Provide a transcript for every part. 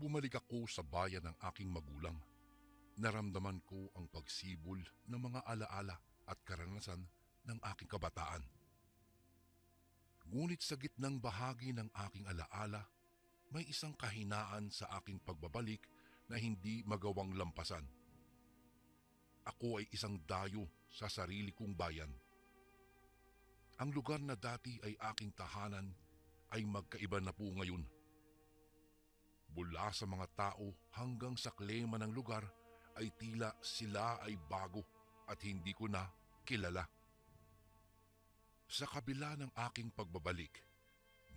bumalik ako sa bayan ng aking magulang, naramdaman ko ang pagsibol ng mga alaala at karanasan ng aking kabataan. Ngunit sa gitnang bahagi ng aking alaala, may isang kahinaan sa aking pagbabalik na hindi magawang lampasan. Ako ay isang dayo sa sarili kong bayan. Ang lugar na dati ay aking tahanan ay magkaiba na po ngayon. Mula sa mga tao hanggang sa klema ng lugar ay tila sila ay bago at hindi ko na kilala. Sa kabila ng aking pagbabalik,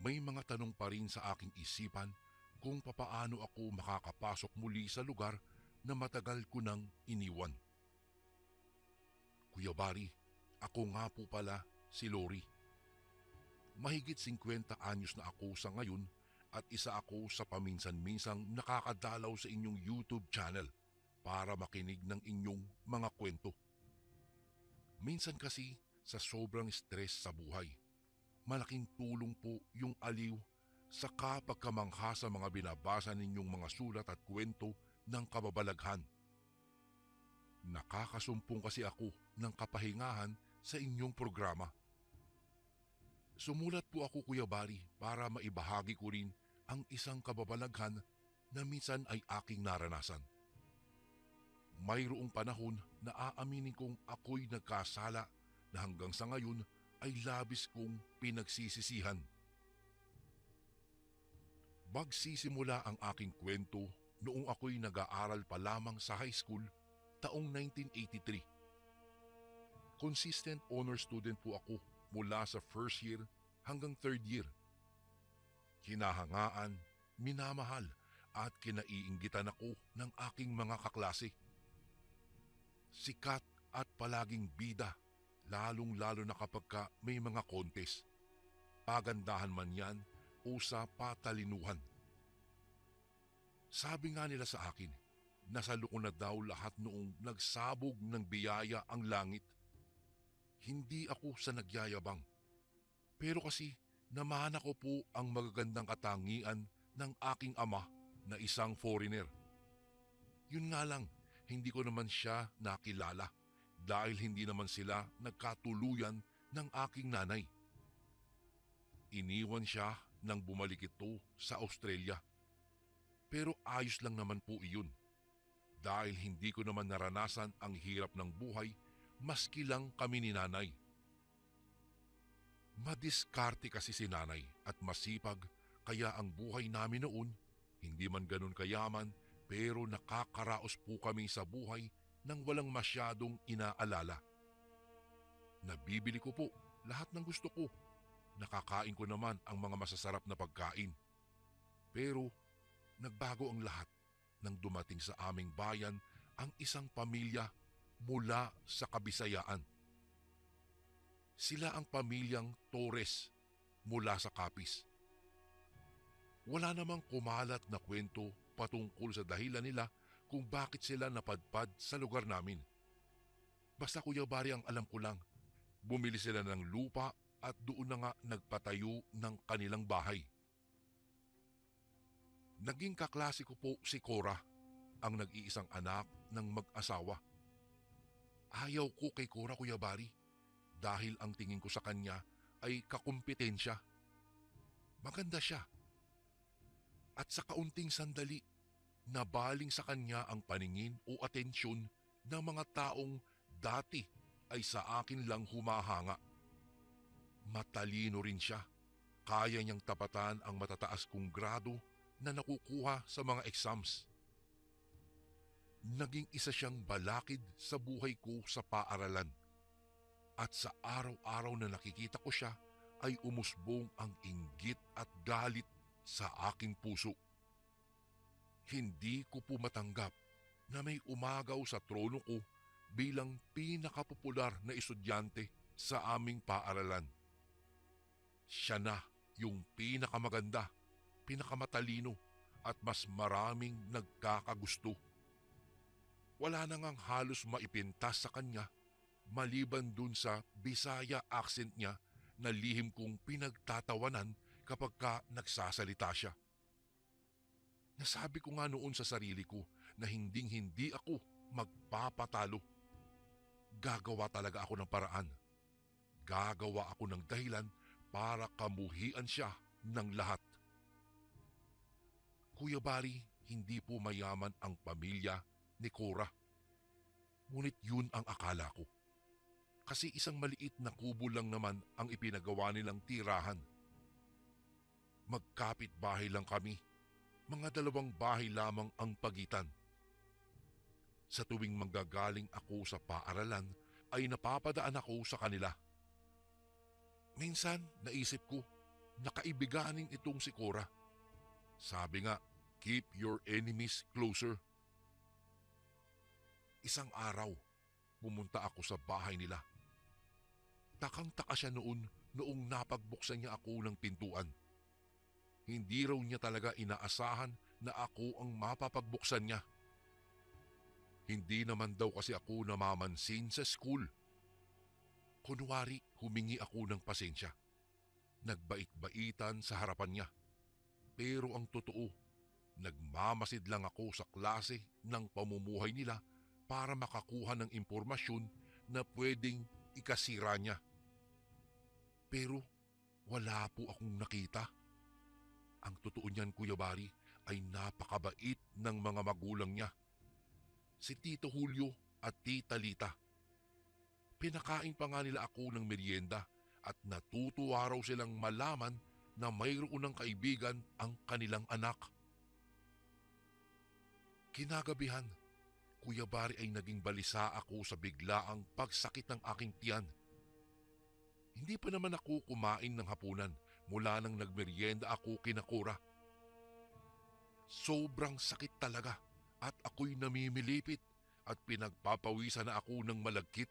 may mga tanong pa rin sa aking isipan kung papaano ako makakapasok muli sa lugar na matagal ko nang iniwan. Kuya Bari, ako nga po pala si Lori. Mahigit 50 anyos na ako sa ngayon at isa ako sa paminsan-minsang nakakadalaw sa inyong YouTube channel para makinig ng inyong mga kwento. Minsan kasi sa sobrang stress sa buhay, malaking tulong po yung aliw sa kapagkamangha sa mga binabasa ninyong mga sulat at kwento ng kababalaghan. Nakakasumpong kasi ako ng kapahingahan sa inyong programa. Sumulat po ako, Kuya Bari, para maibahagi ko rin ang isang kababalaghan na minsan ay aking naranasan. Mayroong panahon na aaminin kong ako'y nagkasala na hanggang sa ngayon ay labis kong pinagsisisihan. Magsisimula ang aking kwento noong ako'y nag-aaral pa lamang sa high school taong 1983. Consistent honor student po ako mula sa first year hanggang third year. Hinahangaan, minamahal at kinaiinggitan ako ng aking mga kaklase. Sikat at palaging bida, lalong-lalo na kapag may mga contest. Pagandahan man yan o sa patalinuhan. Sabi nga nila sa akin, nasalo ko na daw lahat noong nagsabog ng biyaya ang langit. Hindi ako sa nagyayabang. Pero kasi namana ko po ang magagandang katangian ng aking ama na isang foreigner. Yun nga lang, hindi ko naman siya nakilala dahil hindi naman sila nagkatuluyan ng aking nanay. Iniwan siya nang bumalik ito sa Australia. Pero ayos lang naman po iyon dahil hindi ko naman naranasan ang hirap ng buhay maski lang kami ni nanay. Madiskarte kasi si nanay at masipag kaya ang buhay namin noon hindi man ganun kayaman pero nakakaraos po kami sa buhay nang walang masyadong inaalala. Nabibili ko po lahat ng gusto ko. Nakakain ko naman ang mga masasarap na pagkain. Pero nagbago ang lahat nang dumating sa aming bayan ang isang pamilya mula sa Kabisayaan. Sila ang pamilyang Torres mula sa Capiz. Wala namang kumalat na kwento patungkol sa dahilan nila kung bakit sila napadpad sa lugar namin. Basta Kuya Bari ang alam ko lang, bumili sila ng lupa at doon na nga nagpatayo ng kanilang bahay. Naging kaklase ko po si Cora, ang nag-iisang anak ng mag-asawa. Ayaw ko kay Cora, Kuya Bari, dahil ang tingin ko sa kanya ay kakumpetensya. Maganda siya. At sa kaunting sandali, nabaling sa kanya ang paningin o atensyon ng mga taong dati ay sa akin lang humahanga. Matalino rin siya. Kaya niyang tapatan ang matataas kong grado na nakukuha sa mga exams. Naging isa siyang balakid sa buhay ko sa paaralan. At sa araw-araw na nakikita ko siya ay umusbong ang inggit at galit sa aking puso. Hindi ko po matanggap na may umagaw sa trono ko bilang pinakapopular na estudyante sa aming paaralan. Siya na yung pinakamaganda, pinakamatalino at mas maraming nagkakagusto. Wala na ngang halos maipintas sa kanya maliban dun sa Bisaya accent niya na lihim kong pinagtatawanan kapag nagsasalita siya. Nasabi ko nga noon sa sarili ko na hinding-hindi ako magpapatalo. Gagawa talaga ako ng paraan. Gagawa ako ng dahilan para kamuhian siya ng lahat. Kuya Bari, hindi po mayaman ang pamilya ni Cora. Ngunit yun ang akala ko. Kasi isang maliit na kubo lang naman ang ipinagawa nilang tirahan. Magkapit-bahay lang kami. Mga 2 bahay lamang ang pagitan. Sa tuwing manggagaling ako sa paaralan ay napapadaan ako sa kanila. Minsan naisip ko, nakaibiganin itong si Cora. Sabi nga, keep your enemies closer. Isang araw, pumunta ako sa bahay nila. Takang-taka siya noong napagbuksan niya ako ng pintuan. Hindi raw niya talaga inaasahan na ako ang mapapagbuksan niya. Hindi naman daw kasi ako namamansin sa school. Kunwari, humingi ako ng pasensya. Nagbait-baitan sa harapan niya. Pero ang totoo, nagmamasid lang ako sa klase ng pamumuhay nila para makakuha ng impormasyon na pwedeng ikasira niya. Pero wala po akong nakita. Ang totoo niyan, Kuya Bari, ay napakabait ng mga magulang niya. Si Tito Julio at Tita Lita. Pinakain pa nga nila ako ng merienda at natutuwa raw silang malaman na mayroon ng kaibigan ang kanilang anak. Kinagabihan, Kuya Bari, ay naging balisa ako sa biglaang pagsakit ng aking tiyan. Hindi pa naman ako kumain ng hapunan mula nang nagmerienda ako kina Cora. Sobrang sakit talaga at ako'y namimilipit at pinagpapawisan na ako ng malagkit.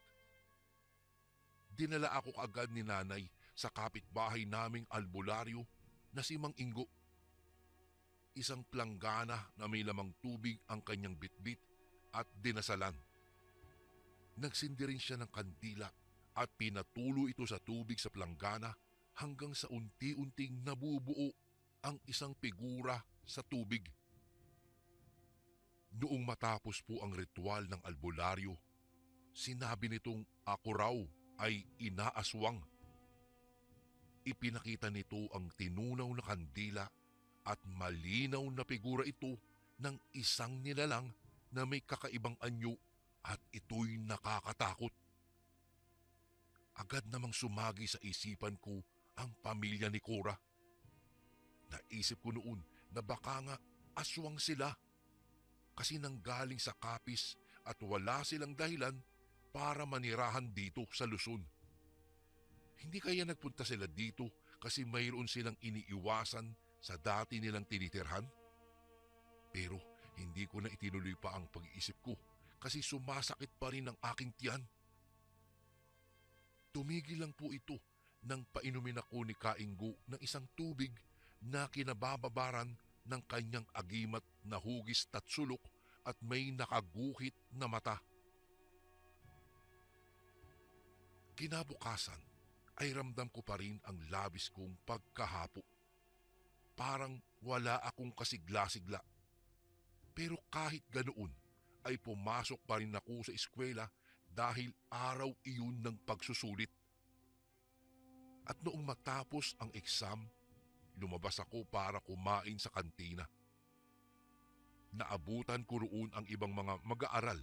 Dinala ako kaagad ni nanay sa kapitbahay naming albularyo na si Mang Ingo. Isang planggana na may lamang tubig ang kanyang bitbit at dinasalan. Nagsindi rin siya ng kandila at pinatulo ito sa tubig sa planggana hanggang sa unti-unting nabubuo ang isang figura sa tubig. Noong matapos po ang ritual ng albularyo, sinabi nitong ako raw ay inaaswang. Ipinakita nito ang tinunaw na kandila at malinaw na figura ito ng isang nilalang na may kakaibang anyo at ito'y nakakatakot. Agad namang sumagi sa isipan ko ang pamilya ni Cora. Naisip ko noon na baka nga aswang sila kasi nanggaling sa Kapis at wala silang dahilan para manirahan dito sa Luzon. Hindi kaya nagpunta sila dito kasi mayroon silang iniiwasan sa dati nilang tinitirhan? Pero hindi ko na itinuloy pa ang pag-iisip ko kasi sumasakit pa rin ang aking tiyan. Tumigil lang po ito nang painumin ako ni Kainggo ng isang tubig na kinabababaran ng kanyang agimat na hugis tatsulok at may nakaguhit na mata. Kinabukasan ay ramdam ko pa rin ang labis kong pagkahapo. Parang wala akong kasigla-sigla. Pero kahit ganoon ay pumasok pa rin ako sa eskwela dahil araw iyon ng pagsusulit. At noong matapos ang exam, lumabas ako para kumain sa kantina. Naabutan ko roon ang ibang mga mag-aaral.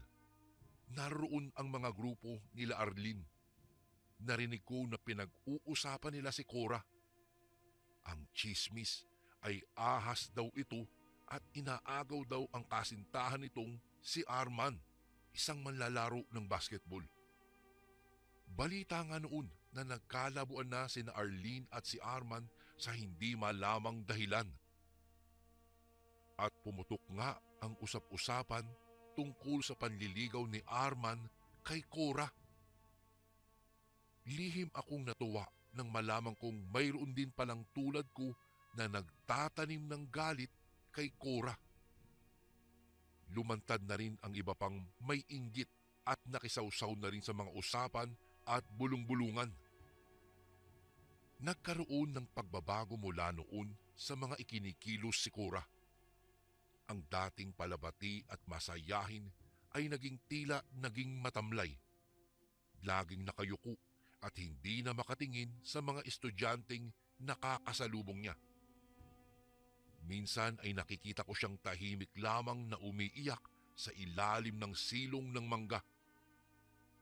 Naroon ang mga grupo nila Arlene. Narinig ko na pinag-uusapan nila si Cora. Ang chismis ay ahas daw ito at inaagaw daw ang kasintahan nitong si Arman, isang manlalaro ng basketball. Balita nga noon na nagkalabuan na sina Arlene at si Arman sa hindi malamang dahilan. At pumutok nga ang usap-usapan tungkol sa panliligaw ni Arman kay Cora. Lihim akong natuwa nang malaman kong mayroon din palang tulad ko na nagtatanim ng galit kay Cora. Lumantad na rin ang iba pang may inggit at nakisawsaw na rin sa mga usapan at bulong-bulungan. Nagkaroon ng pagbabago mula noon sa mga ikinikilos si Cora. Ang dating palabati at masayahin ay naging matamlay, laging nakayuko at hindi na makatingin sa mga estudyanteng nakakasalubong niya. Minsan ay nakikita ko siyang tahimik lamang na umiiyak sa ilalim ng silong ng mangga.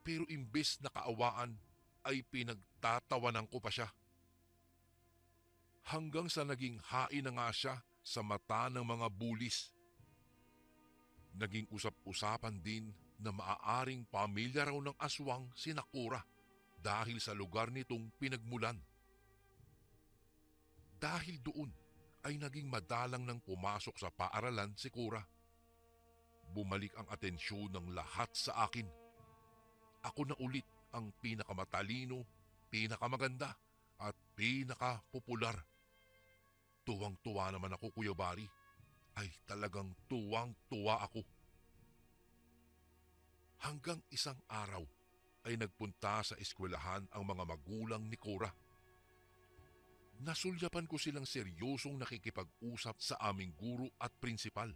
Pero imbes na kaawaan ay pinagtatawanan ko pa siya. Hanggang sa naging hain na nga siya sa mata ng mga bulis. Naging usap-usapan din na maaaring pamilya raw ng aswang si Nakura dahil sa lugar nitong pinagmulan. Dahil doon ay naging madalang nang pumasok sa paaralan si Kura. Bumalik ang atensyon ng lahat sa akin. Ako na ulit ang pinakamatalino, pinakamaganda at pinakapopular. Tuwang-tuwa naman ako, Kuya Bari. Ay talagang tuwang-tuwa ako. Hanggang isang araw ay nagpunta sa eskwelahan ang mga magulang ni Cora. Nasulyapan ko silang seryosong nakikipag-usap sa aming guro at prinsipal.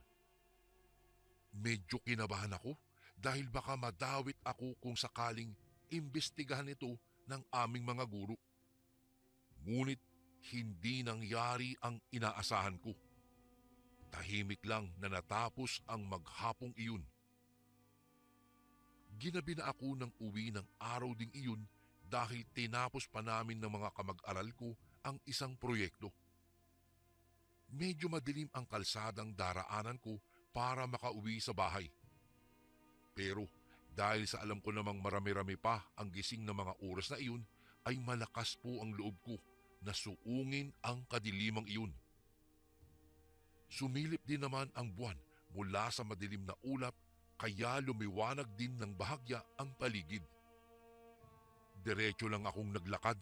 Medyo kinabahan ako dahil baka madawit ako kung sakaling imbestigahan ito ng aming mga guro. Ngunit hindi nangyari ang inaasahan ko. Tahimik lang na natapos ang maghapong iyon. Ginabi na ako ng uwi ng araw ding iyon dahil tinapos pa namin ng mga kamag-aral ko ang isang proyekto. Medyo madilim ang kalsadang daraanan ko para makauwi sa bahay. Pero dahil sa alam ko namang marami-rami pa ang gising ng mga oras na iyon, ay malakas po ang loob ko na suungin ang kadilimang iyon. Sumilip din naman ang buwan mula sa madilim na ulap kaya lumiwanag din ng bahagya ang paligid. Diretso lang akong naglakad,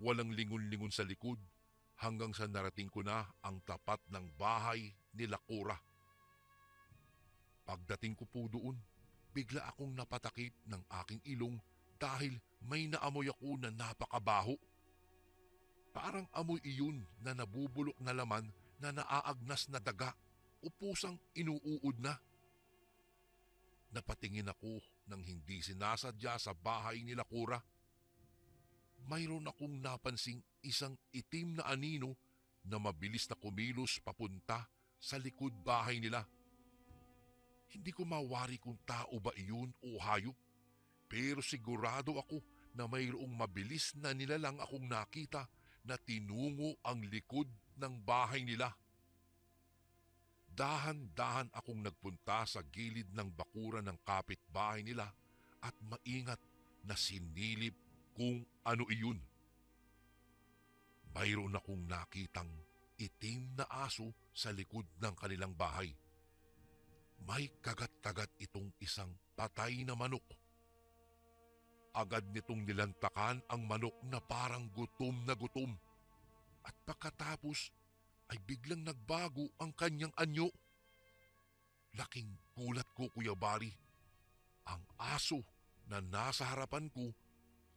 walang lingon-lingon sa likod hanggang sa narating ko na ang tapat ng bahay ni Cora. Pagdating ko po doon, bigla akong napatakip ng aking ilong dahil may naamoy ako na napakabaho. Parang amoy iyon na nabubulok na laman na naaagnas na daga o pusang inuuod na. Napatingin ako nang hindi sinasadya sa bahay ni Cora. Mayroon akong napansing isang itim na anino na mabilis na kumilos papunta sa likod bahay nila. Hindi ko mawari kung tao ba iyon o hayop, pero sigurado ako na mayroong mabilis na nilalang akong nakita na tinungo ang likod ng bahay nila. Dahan-dahan akong nagpunta sa gilid ng bakuran ng kapitbahay nila at maingat na sinilip kung ano iyon. Mayroon akong nakitang itim na aso sa likod ng kanilang bahay. May kagat-kagat itong isang patay na manok. Agad nitong nilantakan ang manok na parang gutom na gutom. At pagkatapos ay biglang nagbago ang kanyang anyo. Laking gulat ko, Kuya Bari. Ang aso na nasa harapan ko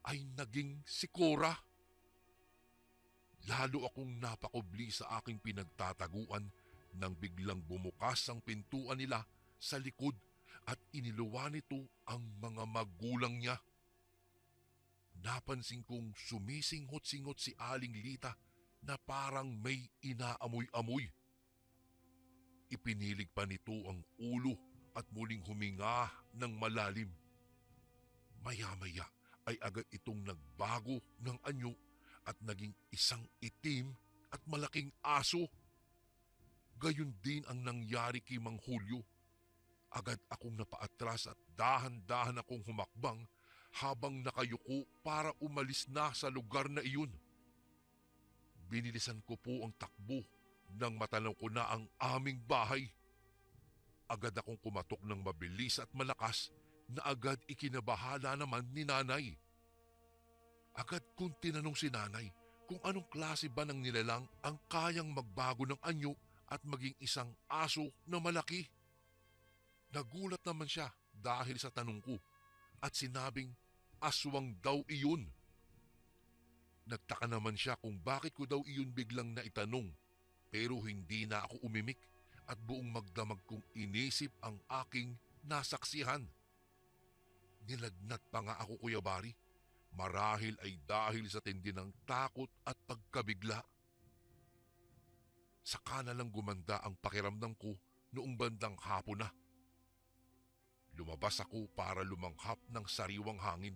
ay naging si Cora. Lalo akong napakubli sa aking pinagtataguan nang biglang bumukas ang pintuan nila sa likod at iniluwan nito ang mga magulang niya. Napansin kong sumisinghot-singhot si Aling Lita na parang may inaamoy-amoy. Ipinilig pa nito ang ulo at muling huminga ng malalim. Maya-maya ay agad itong nagbago ng anyo at naging isang itim at malaking aso. Gayon din ang nangyari kay Mang Julio. Agad akong napaatras at dahan-dahan akong humakbang habang nakayuko para umalis na sa lugar na iyon. Binilisan ko po ang takbo nang matanaw ko na ang aming bahay. Agad akong kumatok ng mabilis at malakas na agad ikinabahala naman ni nanay. Agad kong tinanong si nanay kung anong klase ba ng nilalang ang kayang magbago ng anyo at maging isang aso na malaki. Nagulat naman siya dahil sa tanong ko at sinabing aswang daw iyon. Nagtaka naman siya kung bakit ko daw iyon biglang naitanong pero hindi na ako umimik at buong magdamag kong inisip ang aking nasaksihan. Nilagnat pa nga ako, Kuya Bari. Marahil ay dahil sa tindi ng takot at pagkabigla. Saka na lang gumanda ang pakiramdam ko noong bandang hapon na. Lumabas ako para lumanghap ng sariwang hangin.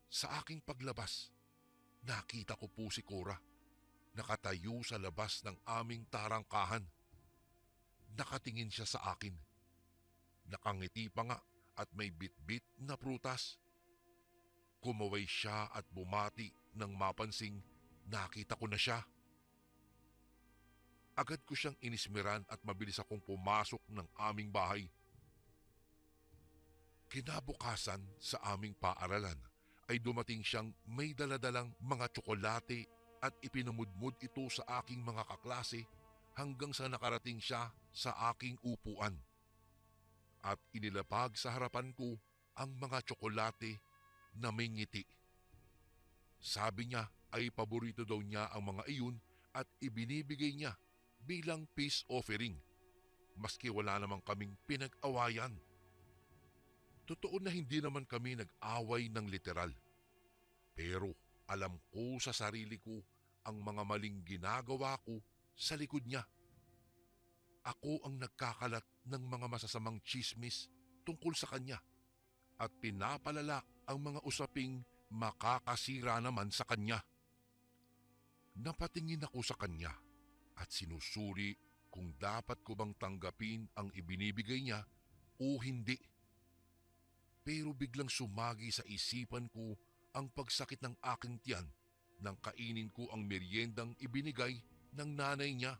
Sa aking paglabas, nakita ko po si Cora. Nakatayo sa labas ng aming tarangkahan. Nakatingin siya sa akin. Nakangiti pa nga at may bitbit na prutas. Kumaway siya at bumati nang mapansing nakita ko na siya. Agad ko siyang inismeran at mabilis akong pumasok ng aming bahay. Kinabukasan sa aming paaralan ay dumating siyang may daladalang mga tsokolate at ipinamudmud ito sa aking mga kaklase hanggang sa nakarating siya sa aking upuan. At inilapag sa harapan ko ang mga tsokolate na may ngiti. Sabi niya ay paborito daw niya ang mga iyon at ibinibigay niya bilang peace offering, maski wala namang kaming pinag-awayan. Totoo na hindi naman kami nag-away ng literal. Pero alam ko sa sarili ko ang mga maling ginagawa ko sa likod niya. Ako ang nagkakalat ng mga masasamang tsismis tungkol sa kanya at pinapalala ang mga usaping makakasira naman sa kanya. Napatingin ako sa kanya at sinusuri kung dapat ko bang tanggapin ang ibinibigay niya o hindi. Pero biglang sumagi sa isipan ko ang pagsakit ng aking tiyan nang kainin ko ang meryendang ibinigay ng nanay niya.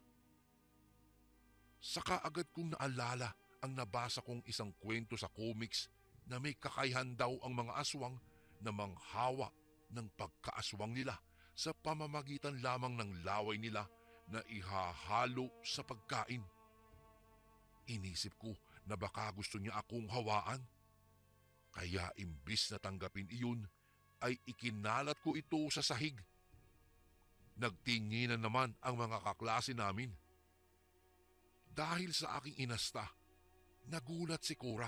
Saka agad kong naalala ang nabasa kong isang kwento sa comics na may kakayahan daw ang mga aswang na manghawa ng pagkaaswang nila sa pamamagitan lamang ng laway nila na ihahalo sa pagkain. Inisip ko na baka gusto niya akong hawaan. Kaya imbis na tanggapin iyon, ay ikinalat ko ito sa sahig. Nagtinginan naman ang mga kaklase namin. Dahil sa aking inasta, nagulat si Cora.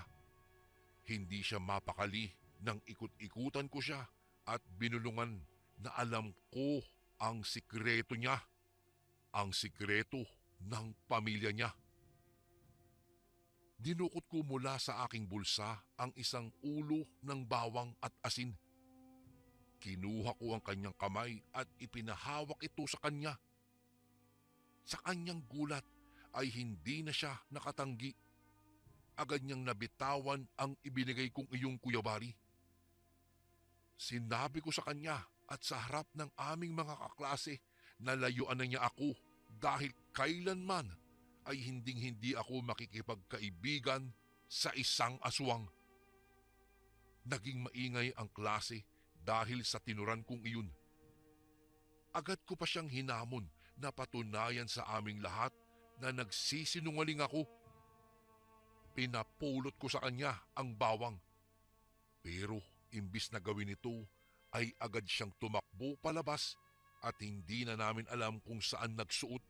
Hindi siya mapakali nang ikut-ikutan ko siya at binulungan na alam ko ang sikreto niya, ang sikreto ng pamilya niya. Dinukot ko mula sa aking bulsa ang isang ulo ng bawang at asin. Kinuha ko ang kanyang kamay at ipinahawak ito sa kanya. Sa kanyang gulat ay hindi na siya nakatanggi. Agad niyang nabitawan ang ibinigay kong iyong, Kuya Bari. Sinabi ko sa kanya at sa harap ng aming mga kaklase na layuan na niya ako dahil kailanman ay hinding-hindi ako makikipagkaibigan sa isang aswang. Naging maingay ang klase dahil sa tinuran kong iyon. Agad ko pa siyang hinamon na patunayan sa aming lahat na nagsisinungaling ako. Pinapulot ko sa kanya ang bawang. Pero imbis na gawin ito ay agad siyang tumakbo palabas at hindi na namin alam kung saan nagsuot.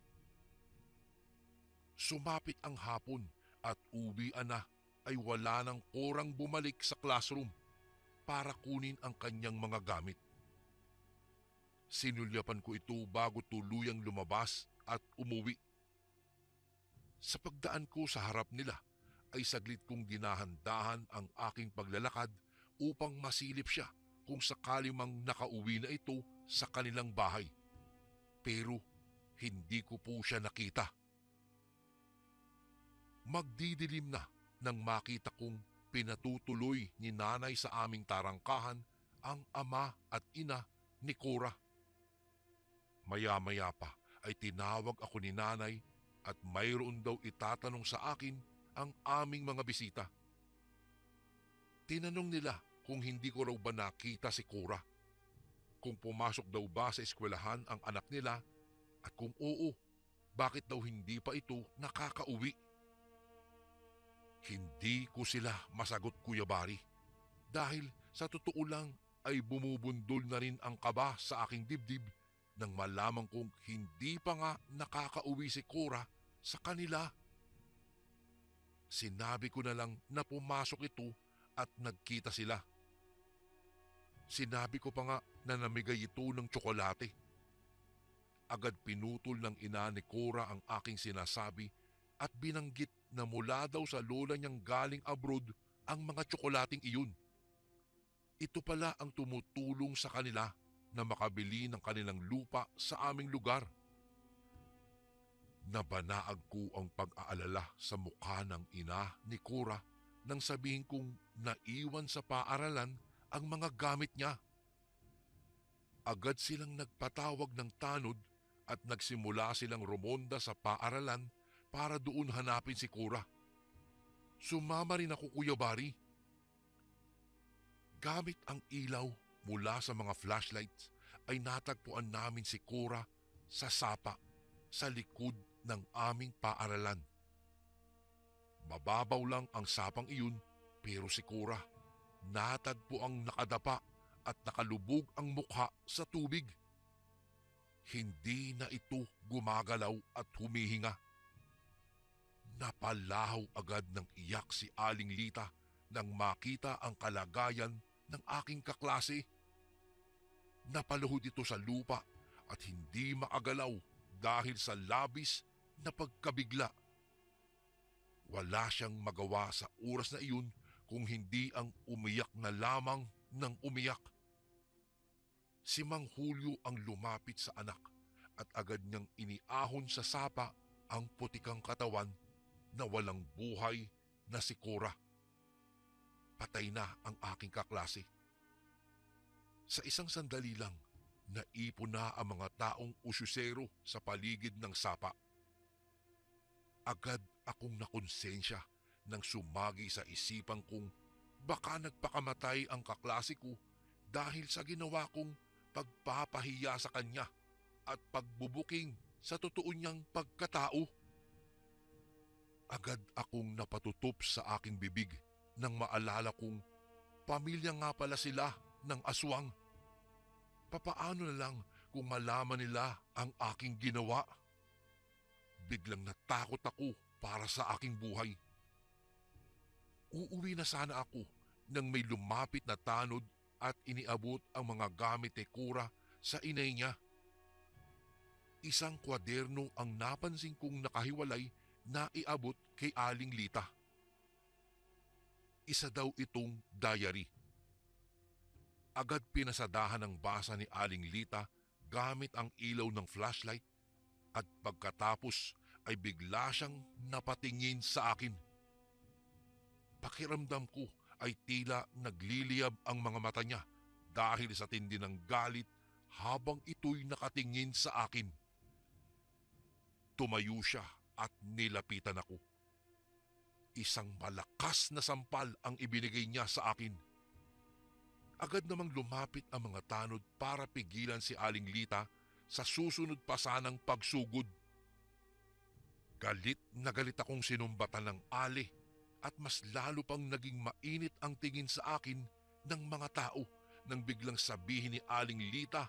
Sumapit ang hapon at uwian na ay wala nang Corang bumalik sa classroom para kunin ang kanyang mga gamit. Sinulyapan ko ito bago tuluyang lumabas at umuwi. Sa pagdaan ko sa harap nila ay saglit kong dinahan-dahan ang aking paglalakad upang masilip siya kung sakali mang nakauwi na ito sa kanilang bahay. Pero hindi ko po siya nakita. Magdidilim na nang makita kong pinatutuloy ni nanay sa aming tarangkahan ang ama at ina ni Cora. Maya-maya pa ay tinawag ako ni nanay at mayroon daw itatanong sa akin ang aming mga bisita. Tinanong nila kung hindi ko raw ba nakita si Cora, kung pumasok daw ba sa eskwelahan ang anak nila at kung oo, bakit daw hindi pa ito nakakauwi. Hindi ko sila masagot, Kuya Bari, dahil sa totoo lang ay bumubundol na rin ang kaba sa aking dibdib nang malaman kong hindi pa nga nakakauwi si Cora sa kanila. Sinabi ko na lang na pumasok ito at nagkita sila. Sinabi ko pa nga na namigay ito ng tsokolate. Agad pinutol ng ina ni Cora ang aking sinasabi at binanggit na mula daw sa lola niyang galing abroad ang mga tsokolating iyon. Ito pala ang tumutulong sa kanila na makabili ng kanilang lupa sa aming lugar. Nabanaag ko ang pag-aalala sa mukha ng ina ni Cora nang sabihin kong naiwan sa paaralan ang mga gamit niya. Agad silang nagpatawag ng tanod at nagsimula silang rumonda sa paaralan para doon hanapin si Cora. Sumama rin ako, Kuya Bari. Gamit ang ilaw mula sa mga flashlights ay natagpuan namin si Cora sa sapa sa likod ng aming paaralan. Mababaw lang ang sapang iyon pero si Cora natagpo ang nakadapa at nakalubog ang mukha sa tubig. Hindi na ito gumagalaw at humihinga. Napalahaw agad ng iyak si Aling Lita nang makita ang kalagayan ng aking kaklase. Napaluhod ito sa lupa at hindi makagalaw dahil sa labis na pagkabigla. Wala siyang magawa sa oras na iyon kung hindi ang umiyak na lamang ng umiyak. Si Mang Julio ang lumapit sa anak at agad niyang iniahon sa sapa ang putikang katawan na walang buhay na si Cora. Patay na ang aking kaklase. Sa isang sandali lang, naipon na ang mga taong usyusero sa paligid ng sapa. Agad akong nakonsensya nang sumagi sa isipan kong baka nagpakamatay ang kaklase ko dahil sa ginawa kong pagpapahiya sa kanya at pagbubuking sa totoo niyang pagkatao. Agad akong napatutup sa aking bibig nang maalala kong pamilya nga pala sila ng aswang. Papaano na lang kung malaman nila ang aking ginawa? Biglang natakot ako para sa aking buhay. Uuwi na sana ako nang may lumapit na tanod at iniabot ang mga gamit ni Cora sa inay niya. Isang kwaderno ang napansin kong nakahiwalay na iabot kay Aling Lita. Isa daw itong diary. Agad pinasadahan ang basa ni Aling Lita gamit ang ilaw ng flashlight at pagkatapos ay bigla siyang napatingin sa akin. Pakiramdam ko ay tila nagliliyab ang mga mata niya dahil sa tindi ng galit habang ito'y nakatingin sa akin. Tumayo siya at nilapitan ako. Isang malakas na sampal ang ibinigay niya sa akin. Agad namang lumapit ang mga tanod para pigilan si Aling Lita sa susunod pa sanang pagsugod. Galit na galit akong sinumbatan ng ali at mas lalo pang naging mainit ang tingin sa akin ng mga tao nang biglang sabihin ni Aling Lita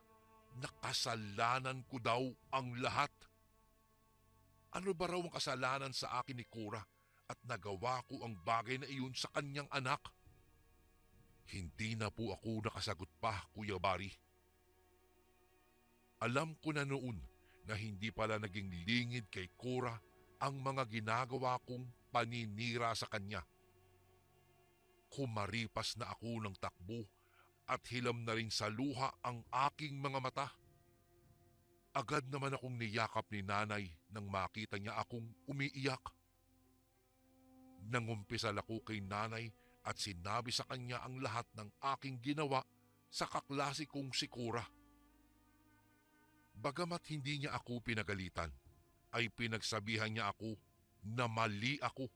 na kasalanan ko daw ang lahat. Ano ba raw ang kasalanan sa akin ni Cora at nagawa ko ang bagay na iyon sa kanyang anak? Hindi na po ako nakasagot pa, Kuya Bari. Alam ko na noon na hindi pala naging lingid kay Cora ang mga ginagawa kong paninira sa kanya. Kumaripas na ako ng takbo at hilam na rin sa luha ang aking mga mata. Agad naman akong niyakap ni nanay nang makita niya akong umiiyak. Nangumpisal ako kay nanay at sinabi sa kanya ang lahat ng aking ginawa sa kaklase kong si Cora. Bagamat hindi niya ako pinagalitan, ay pinagsabihan niya ako na mali ako.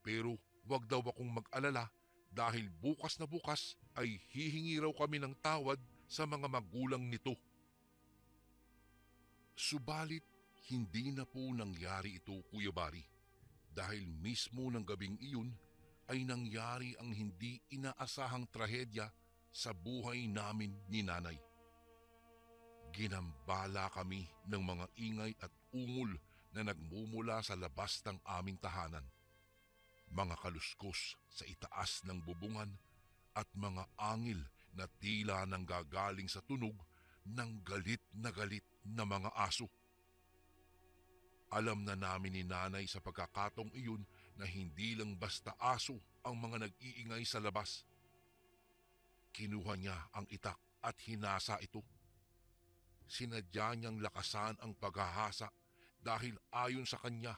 Pero wag daw akong mag-alala dahil bukas na bukas ay hihingi raw kami ng tawad sa mga magulang nito. Subalit hindi na po nangyari ito, Kuya Bari, dahil mismo ng gabing iyon ay nangyari ang hindi inaasahang trahedya sa buhay namin ni nanay. Ginambala kami ng mga ingay at ungol na nagmumula sa labas ng aming tahanan. Mga kaluskos sa itaas ng bubungan at mga angil na tila nanggagaling sa tunog ng galit na mga aso. Alam na namin ni nanay sa pagkakataong iyon na hindi lang basta aso ang mga nag-iingay sa labas. Kinuha niya ang itak at hinasa ito. Sinadya niyang lakasan ang paghahasa dahil ayon sa kanya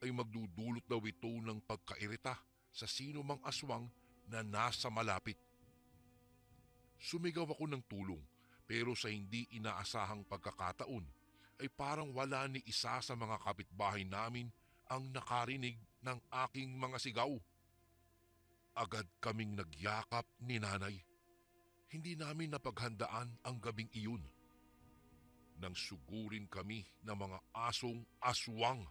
ay magdudulot daw ito ng pagkairita sa sino mang aswang na nasa malapit. Sumigaw ako ng tulong pero sa hindi inaasahang pagkakataon ay parang wala ni isa sa mga kapitbahay namin ang nakarinig ng aking mga sigaw. Agad kaming nagyakap ni nanay. Hindi namin napaghandaan ang gabing iyon. Nang sugurin kami ng mga asong aswang.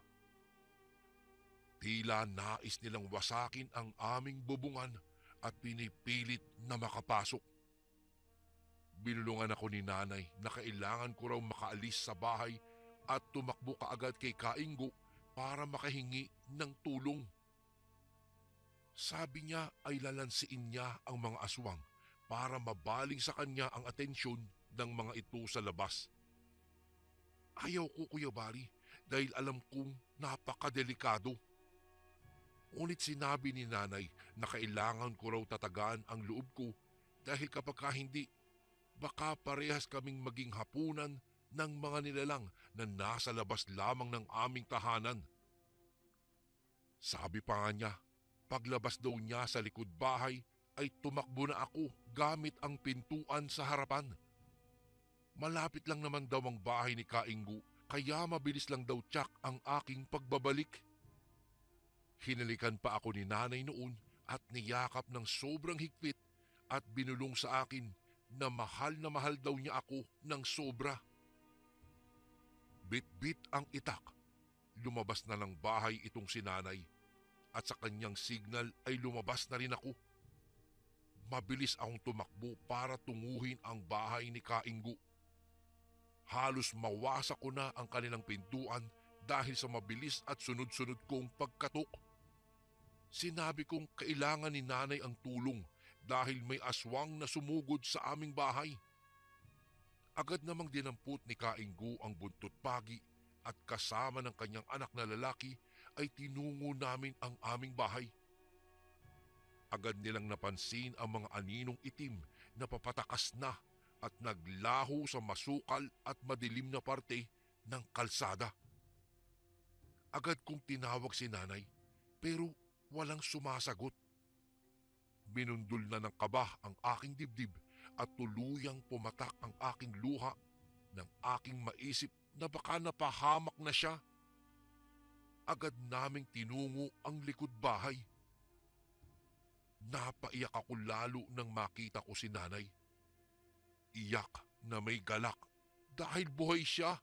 Tila nais nilang wasakin ang aming bubungan at pinipilit na makapasok. Binulungan ako ni nanay na kailangan ko raw makaalis sa bahay at tumakbo kaagad kay Kainggo para makahingi ng tulong. Sabi niya ay lalansiin niya ang mga aswang para mabaling sa kanya ang atensyon ng mga ito sa labas. Ayaw ko, Kuya Bari, dahil alam kong napakadelikado. Ngunit sinabi ni nanay na kailangan ko raw tatagaan ang loob ko dahil kapag hindi, baka parehas kaming maging hapunan ng mga nilalang na nasa labas lamang ng aming tahanan. Sabi pa nga niya, paglabas daw niya sa likod bahay ay tumakbo na ako gamit ang pintuan sa harapan. Malapit lang naman daw ang bahay ni Kainggo kaya mabilis lang daw tiyak ang aking pagbabalik. Hinalikan pa ako ni nanay noon at niyakap ng sobrang higpit at binulong sa akin na mahal daw niya ako ng sobra. Bit-bit ang itak. Lumabas na ng bahay itong si nanay at sa kanyang signal ay lumabas na rin ako. Mabilis akong tumakbo para tunguhin ang bahay ni Kainggo. Halos mawasak ko na ang kanilang pintuan dahil sa mabilis at sunod-sunod kong pagkatok. Sinabi kong kailangan ni nanay ang tulong dahil may aswang na sumugod sa aming bahay. Agad namang dinampot ni Kainggo ang buntot pagi at kasama ng kanyang anak na lalaki ay tinungo namin ang aming bahay. Agad nilang napansin ang mga aninong itim na papatakas na at naglaho sa masukal at madilim na parte ng kalsada. Agad kong tinawag si nanay pero walang sumasagot. Binundol na ng kaba ang aking dibdib at tuluyang pumatak ang aking luha ng aking maisip na baka napahamak na siya. Agad naming tinungo ang likod bahay. Napaiyak ako lalo nang makita ko si nanay. Iyak na may galak dahil buhay siya.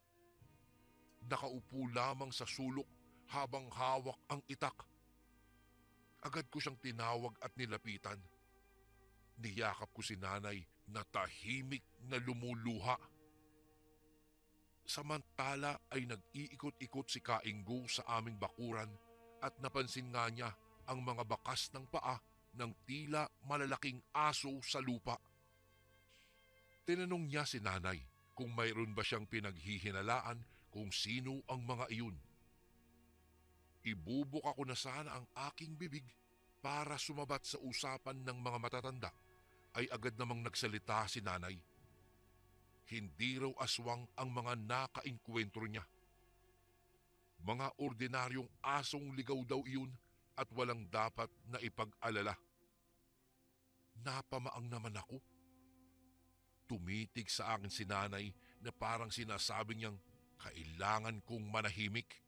Nakaupo lamang sa sulok habang hawak ang itak. Agad ko siyang tinawag at nilapitan. Niyakap ko si nanay na tahimik na lumuluha. Samantala ay nag-iikot-ikot si Kainggo sa aming bakuran at napansin nga niya ang mga bakas ng paa ng tila malalaking aso sa lupa. Tinanong niya si nanay kung mayroon ba siyang pinaghihinalaan kung sino ang mga iyon. Ibubuka ko na sana ang aking bibig para sumabat sa usapan ng mga matatanda ay agad namang nagsalita si nanay. Hindi raw aswang ang mga nakainkwentro niya. Mga ordinaryong asong ligaw daw iyon at walang dapat na ipag-alala. Napamaang naman ako. Tumitig sa akin si nanay na parang sinasabi niyang kailangan kong manahimik.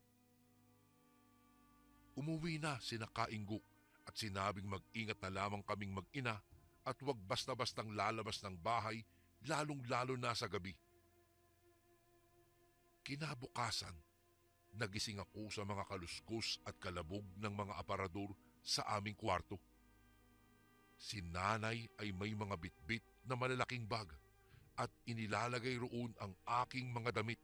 Umuwi na sina Kainggo at sinabing mag-ingat na lamang kaming mag-ina at huwag basta-bastang lalabas ng bahay lalong-lalo na sa gabi. Kinabukasan, nagising ako sa mga kaluskos at kalabog ng mga aparador sa aming kwarto. Si nanay ay may mga bitbit na malalaking bag at inilalagay roon ang aking mga damit.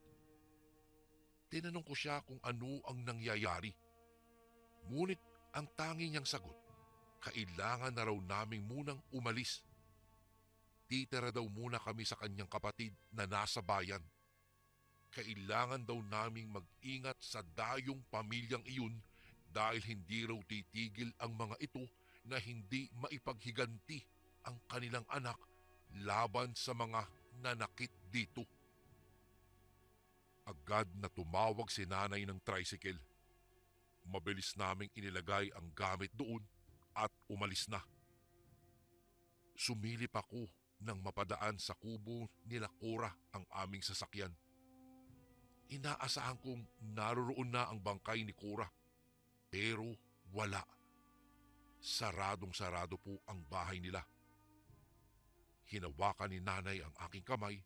Tinanong ko siya kung ano ang nangyayari. Ngunit ang tanging niyang sagot, kailangan na raw naming munang umalis. Titira daw muna kami sa kanyang kapatid na nasa bayan. Kailangan daw naming mag-ingat sa dayong pamilyang iyon dahil hindi raw titigil ang mga ito na hindi maipaghiganti ang kanilang anak laban sa mga nanakit dito. Agad na tumawag si nanay ng tricycle. Mabilis naming inilagay ang gamit doon at umalis na. Sumilip ako nang mapadaan sa kubo nila Cora ang aming sasakyan. Inaasahan kong naroroon na ang bangkay ni Cora, pero wala. Saradong-sarado po ang bahay nila. Hinawakan ni nanay ang aking kamay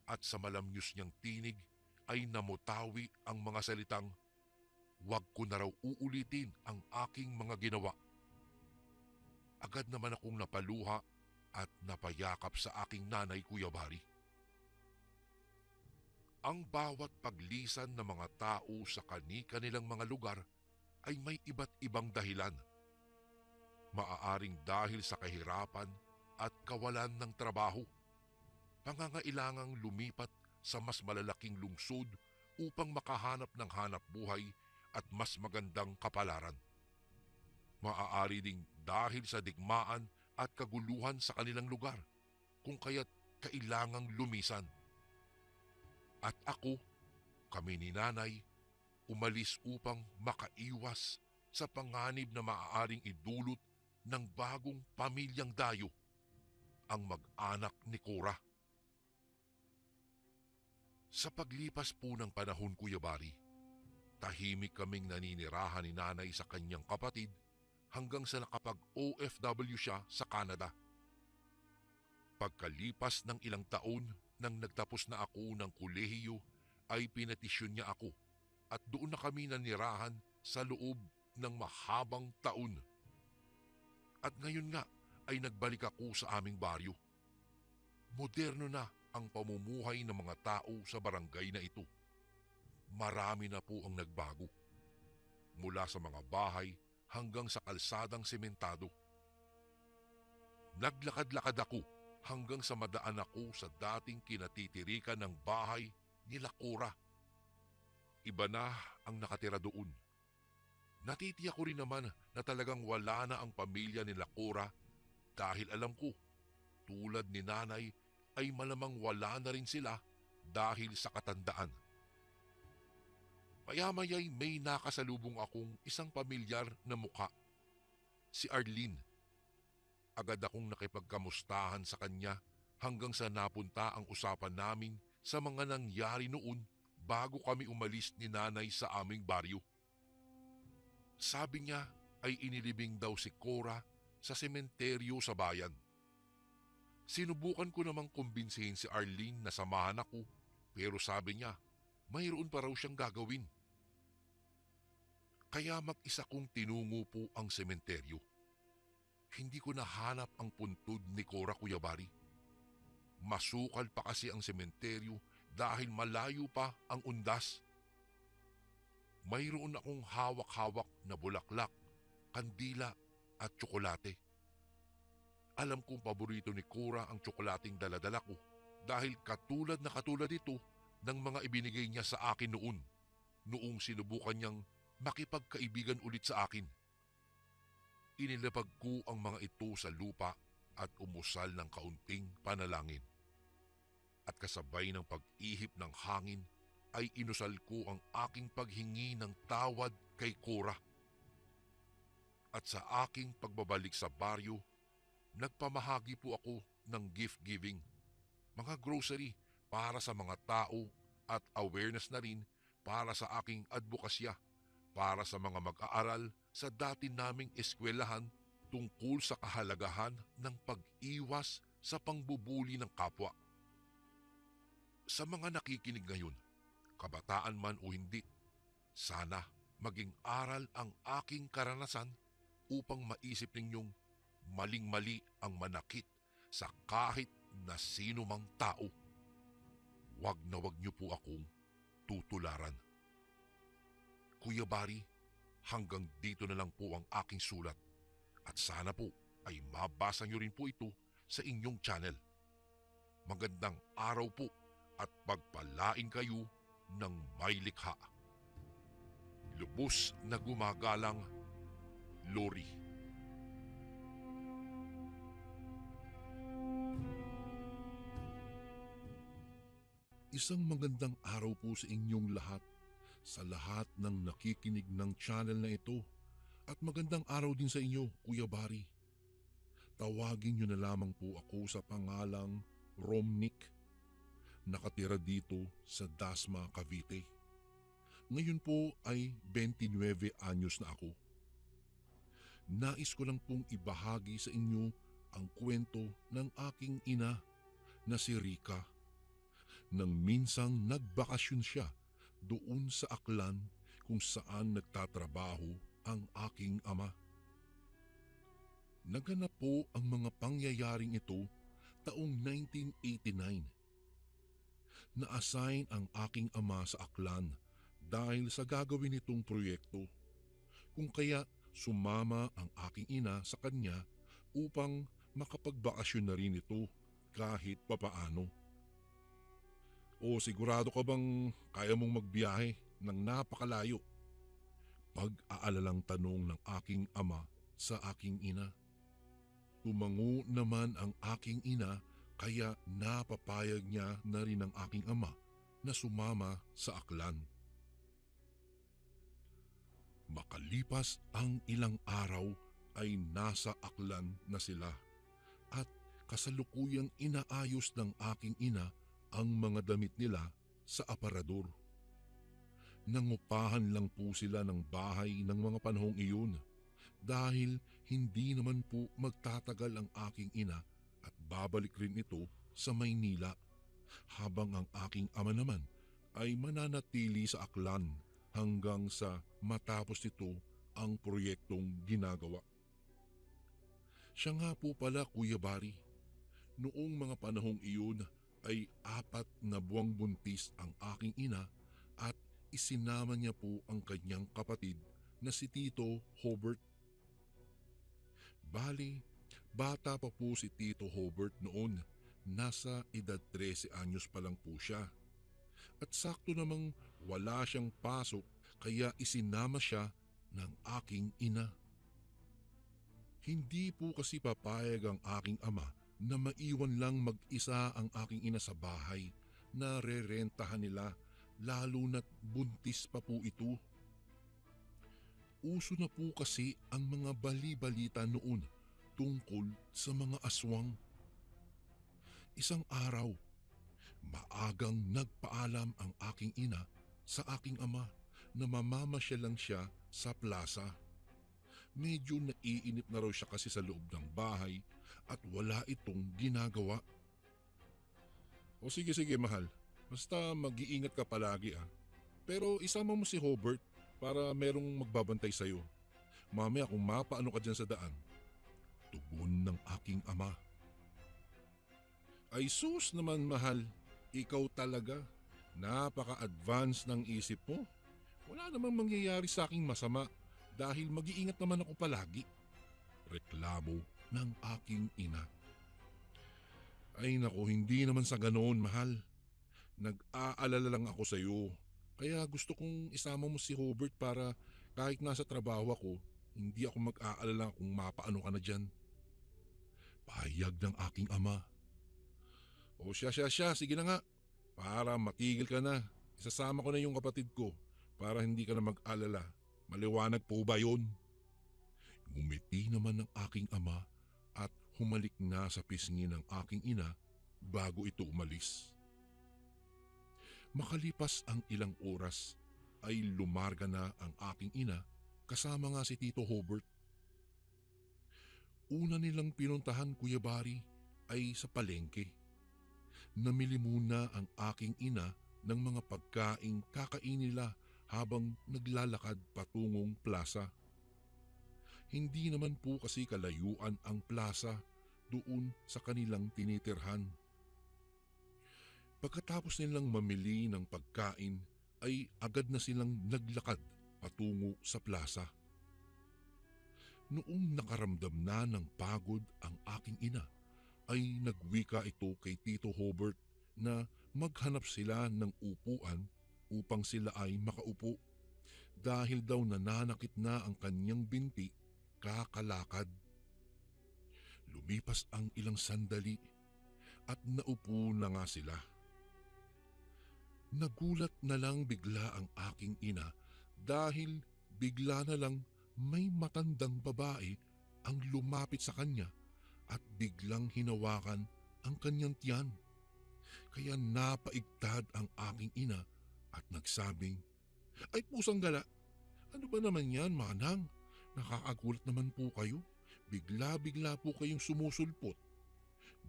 at sa malamyos niyang tinig ay namutawi ang mga salitang, "Huwag ko na raw uulitin ang aking mga ginawa." Agad naman akong napaluha at napayakap sa aking nanay, Kuya Bari. Ang bawat paglisan ng mga tao sa kani-kanilang mga lugar ay may iba't ibang dahilan. Maaaring dahil sa kahirapan at kawalan ng trabaho, pangangailangang lumipat sa mas malalaking lungsod upang makahanap ng hanap buhay at mas magandang kapalaran. Maaari ding dahil sa digmaan at kaguluhan sa kanilang lugar, kung kaya't kailangang lumisan. At ako, kami ni nanay, umalis upang makaiwas sa panganib na maaaring idulot ng bagong pamilyang dayo, ang mag-anak ni Cora. Sa paglipas po ng panahon, Kuya Bari, tahimik kaming naninirahan ni nanay sa kanyang kapatid hanggang sa nakapag-OFW siya sa Canada. Pagkalipas ng ilang taon nang nagtapos na ako ng kolehiyo ay pinatisyon niya ako at doon na kami nanirahan sa loob ng mahabang taon. At ngayon nga ay nagbalik ako sa aming baryo. Moderno na ang pamumuhay ng mga tao sa barangay na ito. Marami na po ang nagbago. Mula sa mga bahay hanggang sa kalsadang sementado. Naglakad-lakad ako hanggang sa madaan ako sa dating kinatitirikan ng bahay nila Cora. Iba na ang nakatira doon. Natitiyak ko rin naman na talagang wala na ang pamilya nila Cora dahil alam ko, tulad ni nanay, ay malamang wala na rin sila dahil sa katandaan. Maya-maya'y may nakasalubong akong isang pamilyar na mukha, si Arlene. Agad akong nakipagkamustahan sa kanya hanggang sa napunta ang usapan namin sa mga nangyari noon bago kami umalis ni nanay sa aming baryo. Sabi niya ay inilibing daw si Cora sa sementeryo sa bayan. Sinubukan ko namang kumbinsihin si Arlene na samahan ako, pero sabi niya mayroon pa raw siyang gagawin. Kaya mag-isa kong tinungo po ang sementeryo. Hindi ko nahanap ang puntod ni Cora, Kuya Bari. Masukal pa kasi ang sementeryo dahil malayo pa ang undas. Mayroon akong hawak-hawak na bulaklak, kandila at tsokolate. Alam kong paborito ni Cora ang tsokolating daladala ko dahil katulad na katulad ito ng mga ibinigay niya sa akin noong sinubukan niyang makipagkaibigan ulit sa akin. Inilapag ko ang mga ito sa lupa at umusal ng kaunting panalangin. At kasabay ng pag-ihip ng hangin ay inusal ko ang aking paghingi ng tawad kay Cora. At sa aking pagbabalik sa baryo, nagpamahagi po ako ng gift giving, mga grocery para sa mga tao at awareness na rin para sa aking advokasya para sa mga mag-aaral sa dati naming eskwelahan tungkol sa kahalagahan ng pag-iwas sa pangbubuli ng kapwa. Sa mga nakikinig ngayon, kabataan man o hindi, sana maging aral ang aking karanasan upang maisip ninyong maling-mali ang manakit sa kahit na sino mang tao. Wag na wag niyo po akong tutularan. Kuya Bari, hanggang dito na lang po ang aking sulat at sana po ay mabasa niyo rin po ito sa inyong channel. Magandang araw po at pagpalain kayo ng may likha. Lubos na gumagalang, Lori. Isang magandang araw po sa inyong lahat, sa lahat ng nakikinig ng channel na ito, at magandang araw din sa inyo, Kuya Bari. Tawagin niyo na lamang po ako sa pangalang Romnick. Nakatira dito sa Dasma, Cavite. Ngayon po ay 29 anyos na ako. Nais ko lang pong ibahagi sa inyo ang kwento ng aking ina na si Rica. Nang minsang nagbakasyon siya doon sa Aklan kung saan nagtatrabaho ang aking ama. Naganap po ang mga pangyayaring ito taong 1989. Na-assign ang aking ama sa Aklan dahil sa gagawin nitong proyekto, kung kaya sumama ang aking ina sa kanya upang makapagbakasyon na rin ito kahit papaano. O sigurado ka bang kaya mong magbiyahe ng napakalayo? Pag-aalalang tanong ng aking ama sa aking ina. Tumango naman ang aking ina kaya napapayag niya na rin ang aking ama na sumama sa Aklan. Makalipas ang ilang araw ay nasa Aklan na sila at kasalukuyang inaayos ng aking ina ang mga damit nila sa aparador. Nangupahan lang po sila ng bahay ng mga panahong iyon dahil hindi naman po magtatagal ang aking ina at babalik rin ito sa Maynila habang ang aking ama naman ay mananatili sa Aklan hanggang sa matapos nito ang proyektong ginagawa. Siya nga po pala, Kuya Bari, noong mga panahong iyon ay 4 na buwang buntis ang aking ina at isinama niya po ang kanyang kapatid na si Tito Hobert. Bali, bata pa po si Tito Hobert noon, nasa edad 13 anyos pa lang po siya. At sakto namang wala siyang pasok kaya isinama siya ng aking ina. Hindi po kasi papayag ang aking ama na maiwan lang mag-isa ang aking ina sa bahay na rerentahan nila, lalo na't buntis pa po ito. Uso na po kasi ang mga bali-balita noon tungkol sa mga aswang. Isang araw, maagang nagpaalam ang aking ina sa aking ama na mamamasyal lang siya sa plaza. Medyo naiinip na raw siya kasi sa loob ng bahay at wala itong ginagawa. O sige mahal, basta mag-iingat ka palagi ah. Pero isama mo si Hobert para merong magbabantay sa'yo. Mamaya kung mapaano ka dyan sa daan. Tugon ng aking ama. Ay sus naman mahal, ikaw talaga. Napaka-advance ng isip mo. Wala namang mangyayari sa aking masama dahil mag-iingat naman ako palagi. Reklamo ng aking ina. Ay nako, hindi naman sa ganoon mahal. Nag-aalala lang ako sa iyo. Kaya gusto kong isama mo si Hobert para kahit nasa trabaho ako, hindi ako mag-aalala kung mapaano ka na dyan. Pahayag ng aking ama. O siya, sige na nga. Para matigil ka na. Isasama ko na yung kapatid ko para hindi ka na mag-alala. Maliwanag po ba yun? Ngumiti naman ng aking ama at humalik na sa pisngi ng aking ina bago ito umalis. Makalipas ang ilang oras ay lumarga na ang aking ina kasama nga si Tito Hobert. Una nilang pinuntahan, Kuya Bari, ay sa palengke. Namili muna ang aking ina ng mga pagkaing kakain nila habang naglalakad patungong plaza. Hindi naman po kasi kalayuan ang plaza doon sa kanilang tinitirhan. Pagkatapos nilang mamili ng pagkain ay agad na silang naglakad patungo sa plaza. Noong nakaramdam na ng pagod ang aking ina, ay nagwika ito kay Tito Hobart na maghanap sila ng upuan upang sila ay makaupo dahil daw nananakit na ang kanyang binti kakalakad. Lumipas ang ilang sandali at naupo na nga sila. Nagulat na lang bigla ang aking ina dahil bigla na lang may matandang babae ang lumapit sa kanya at biglang hinawakan ang kanyang tiyan. Kaya napaigtad ang aking ina at nagsabing, "Ay pusang gala, ano ba naman yan, manang? Nakakagulat naman po kayo. Bigla-bigla po kayong sumusulpot."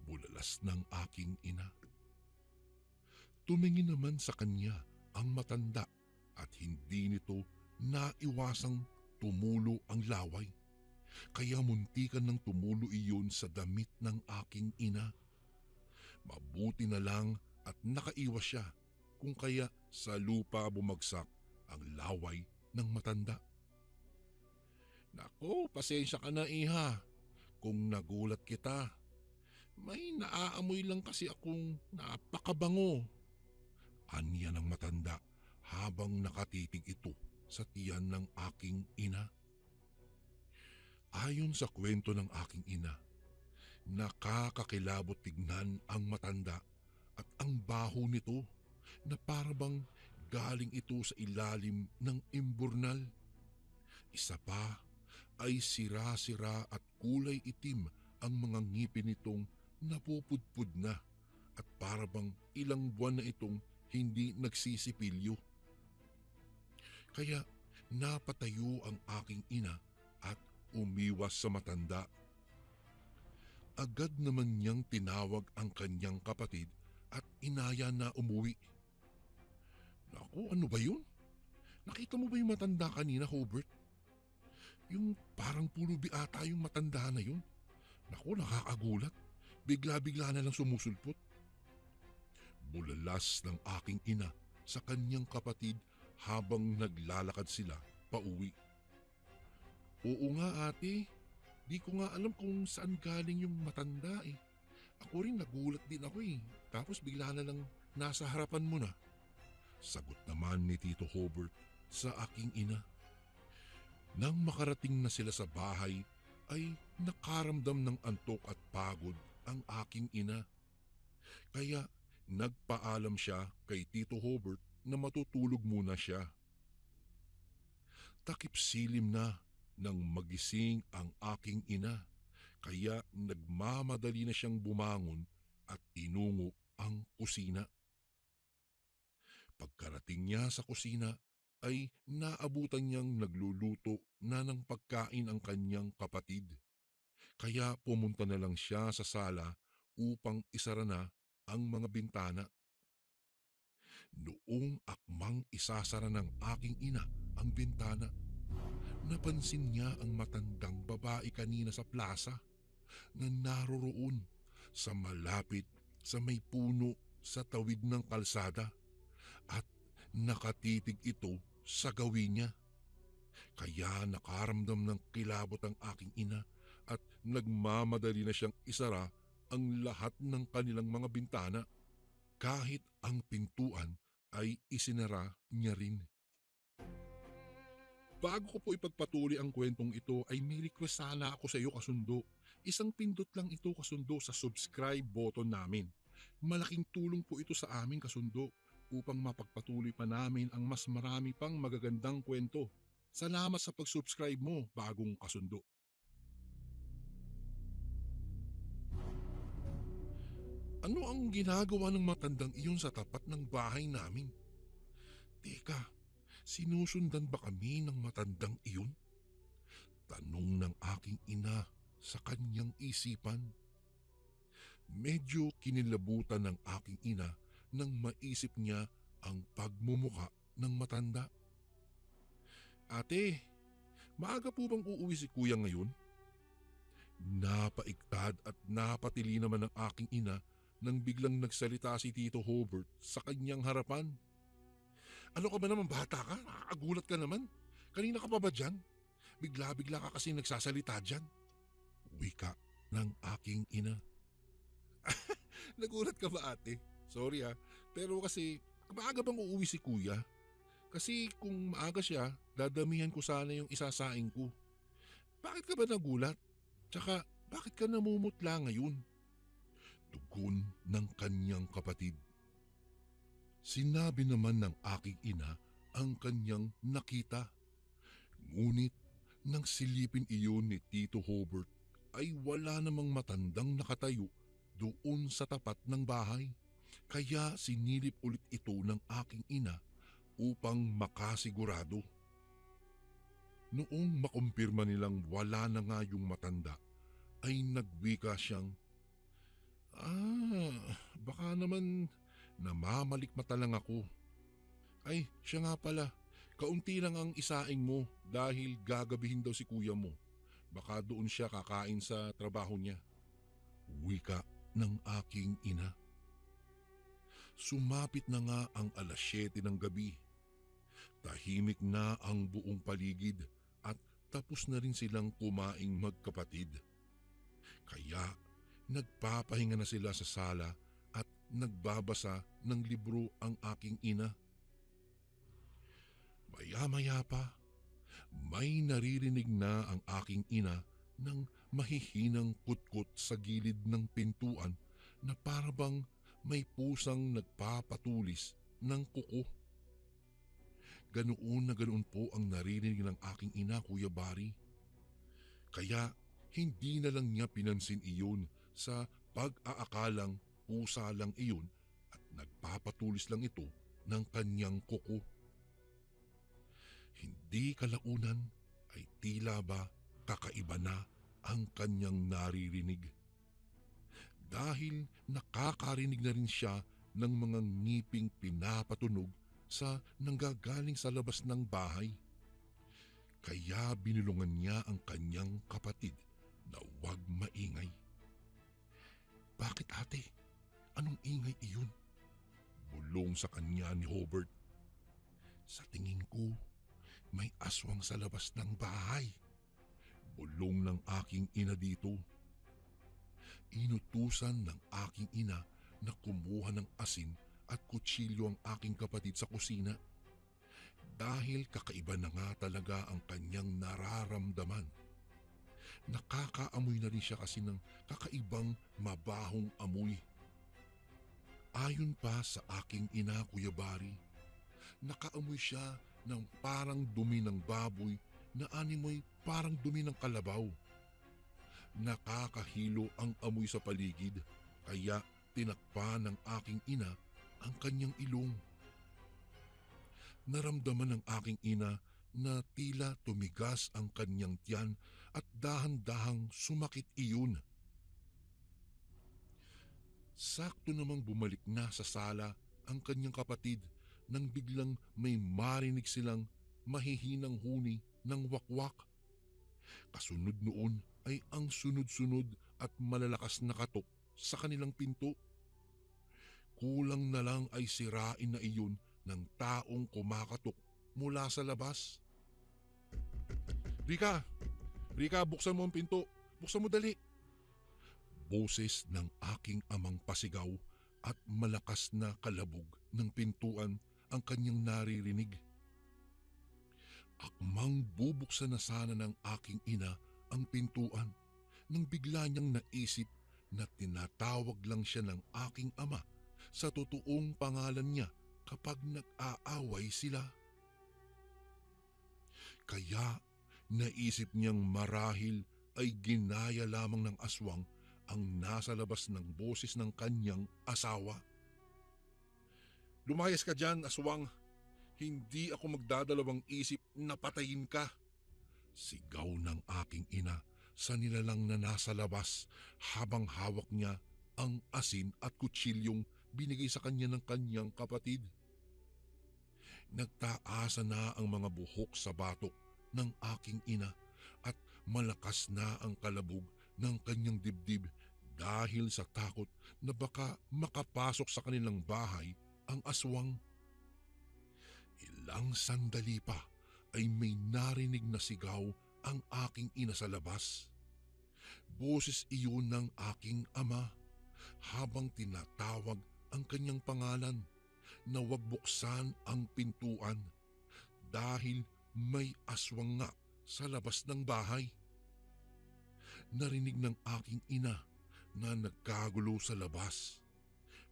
Bulalas ng aking ina. Tumingin naman sa kanya ang matanda at hindi nito naiwasang tumulo ang laway. Kaya muntikan ng tumulo iyon sa damit ng aking ina. Mabuti na lang at nakaiwas siya kung kaya sa lupa bumagsak ang laway ng matanda. "Nako, pasensya ka na iha kung nagulat kita. May naaamoy lang kasi akong napakabango." Anya ng matanda habang nakatitig ito sa tiyan ng aking ina. Ayon sa kwento ng aking ina, nakakakilabot tignan ang matanda at ang baho nito na parabang galing ito sa ilalim ng imburnal. Isa pa ay sira-sira at kulay itim ang mga ngipin nitong napupudpud na at parabang ilang buwan na itong hindi nagsisipilyo. Kaya napatayo ang aking ina at umiwas sa matanda. Agad naman niyang tinawag ang kanyang kapatid at inaya na umuwi. "Naku, ano ba yun? Nakita mo ba yung matanda kanina, Hobart? Yung parang pulubi ata yung matanda na yun. Naku, nakakagulat. Bigla-bigla na lang sumusulpot." Bulalas ng aking ina sa kanyang kapatid habang naglalakad sila pauwi. "Oo nga ate, di ko nga alam kung saan galing yung matanda eh. Ako rin nagulat din ako eh, tapos bigla na lang nasa harapan mo na." Sagot naman ni Tito Hobart sa aking ina. Nang makarating na sila sa bahay ay nakaramdam ng antok at pagod ang aking ina. Kaya nagpaalam siya kay Tito Hobart na matutulog muna siya. Takip silim na nang magising ang aking ina, kaya nagmamadali na siyang bumangon at tinungo ang kusina. Pagkarating niya sa kusina ay naabutan niyang nagluluto na ng pagkain ang kanyang kapatid. Kaya pumunta na lang siya sa sala upang isara na ang mga bintana. Noong akmang isasara ng aking ina ang bintana, napansin niya ang matandang babae kanina sa plaza na naroroon sa malapit sa may puno sa tawid ng kalsada at nakatitig ito sa gawin niya. Kaya nakaramdam ng kilabot ang aking ina at nagmamadali na siyang isara ang lahat ng kanilang mga bintana. Kahit ang pintuan ay isinara niya rin. Bago ko po ipagpatuloy ang kwentong ito ay may request sana ako sa iyo kasundo. Isang pindot lang ito kasundo sa subscribe button namin. Malaking tulong po ito sa aming kasundo upang mapagpatuloy pa namin ang mas marami pang magagandang kwento. Salamat sa pag-subscribe mo, bagong kasundo. Ano ang ginagawa ng matandang iyon sa tapat ng bahay namin? Teka, sinusundan ba kami ng matandang iyon? Tanong ng aking ina sa kanyang isipan. Medyo kinilabutan ng aking ina nang maisip niya ang pagmumuka ng matanda. "Ate, maaga po bang uuwi si kuya ngayon?" Napaigtad at napatili naman ng aking ina nang biglang nagsalita si Tito Hobart sa kanyang harapan. "Ano ka ba naman, bata ka? Nakakagulat ka naman. Kanina ka pa ba dyan? Bigla-bigla ka kasi nagsasalita dyan. Wika ng aking ina. Nagulat ka ba ate? Sorry pero kasi maaga bang uuwi si kuya? Kasi kung maaga siya, dadamihan ko sana yung isasaing ko. Bakit ka ba nagulat? Tsaka bakit ka namumutla ngayon? Tugon ng kanyang kapatid. Sinabi naman ng aking ina ang kanyang nakita. Ngunit nang silipin iyon ni Tito Hobart ay wala namang matandang nakatayo doon sa tapat ng bahay. Kaya sinilip ulit ito ng aking ina upang makasigurado. Noong makumpirma nilang wala na nga yung matanda, ay nagwika siyang, baka naman namamalikmata lang ako. Ay, siya nga pala, kaunti lang ang isaing mo dahil gagabihin daw si kuya mo. Baka doon siya kakain sa trabaho niya. Wika ng aking ina. Sumapit na nga ang 7:00 ng gabi. Tahimik na ang buong paligid at tapos na rin silang kumaing magkapatid. Kaya nagpapahinga na sila sa sala at nagbabasa ng libro ang aking ina. Maya-maya pa, may naririnig na ang aking ina ng mahihinang kutkot sa gilid ng pintuan na parabang may pusang nagpapatulis ng kuko. Ganoon na ganoon po ang naririnig ng aking ina, Kuya Bari. Kaya hindi na lang niya pinansin iyon sa pag-aakalang pusa lang iyon at nagpapatulis lang ito ng kanyang kuko. Hindi kalaunan ay tila ba kakaiba na ang kanyang naririnig. Dahil nakakarinig na rin siya ng mga ngiping pinapatunog sa nanggagaling sa labas ng bahay. Kaya binulungan niya ang kanyang kapatid na huwag maingay. Bakit ate? Anong ingay iyon? Bulong sa kanya ni Hobart. Sa tingin ko, may aswang sa labas ng bahay. Bulong ng aking ina dito. Inutusan ng aking ina na kumuha ng asin at kutsilyo ang aking kapatid sa kusina. Dahil kakaiba na nga talaga ang kanyang nararamdaman. Nakakaamoy na rin siya kasi ng kakaibang mabahong amoy. Ayon pa sa aking ina, Kuya Bari, nakaamoy siya ng parang dumi ng baboy na animoy parang dumi ng kalabaw. Nakakahilo ang amoy sa paligid kaya tinakpan ng aking ina ang kanyang ilong. Naramdaman ng aking ina na tila tumigas ang kanyang tiyan at dahan-dahang sumakit iyon. Sakto namang bumalik na sa sala ang kanyang kapatid nang biglang may marinig silang mahihinang huni ng wakwak. Kasunod noon ay ang sunod-sunod at malalakas na katok sa kanilang pinto. Kulang na lang ay sirain na iyon ng taong kumakatok mula sa labas. Rika! Rika, buksan mo ang pinto! Buksan mo dali! Boses ng aking amang pasigaw at malakas na kalabog ng pintuan ang kanyang naririnig. Akmang bubuksan na sana ng aking ina ang pintuan nang bigla niyang naisip na tinatawag lang siya ng aking ama sa totoong pangalan niya kapag nag-aaway sila. Kaya naisip niyang marahil ay ginaya lamang ng aswang ang nasa labas ng boses ng kanyang asawa. Lumayas ka dyan, aswang! Hindi ako magdadalawang isip na patayin ka! Sigaw ng aking ina sa nilalang na nasa labas habang hawak niya ang asin at kutsilyong binigay sa kanya ng kanyang kapatid. Nagtaasa na ang mga buhok sa batok ng aking ina at malakas na ang kalabog ng kanyang dibdib dahil sa takot na baka makapasok sa kanilang bahay ang aswang. Ilang sandali pa ay may narinig na sigaw ang aking ina sa labas. Boses iyon ng aking ama habang tinatawag ang kanyang pangalan na huwag buksan ang pintuan dahil may aswang nga sa labas ng bahay. Narinig ng aking ina na nagkagulo sa labas.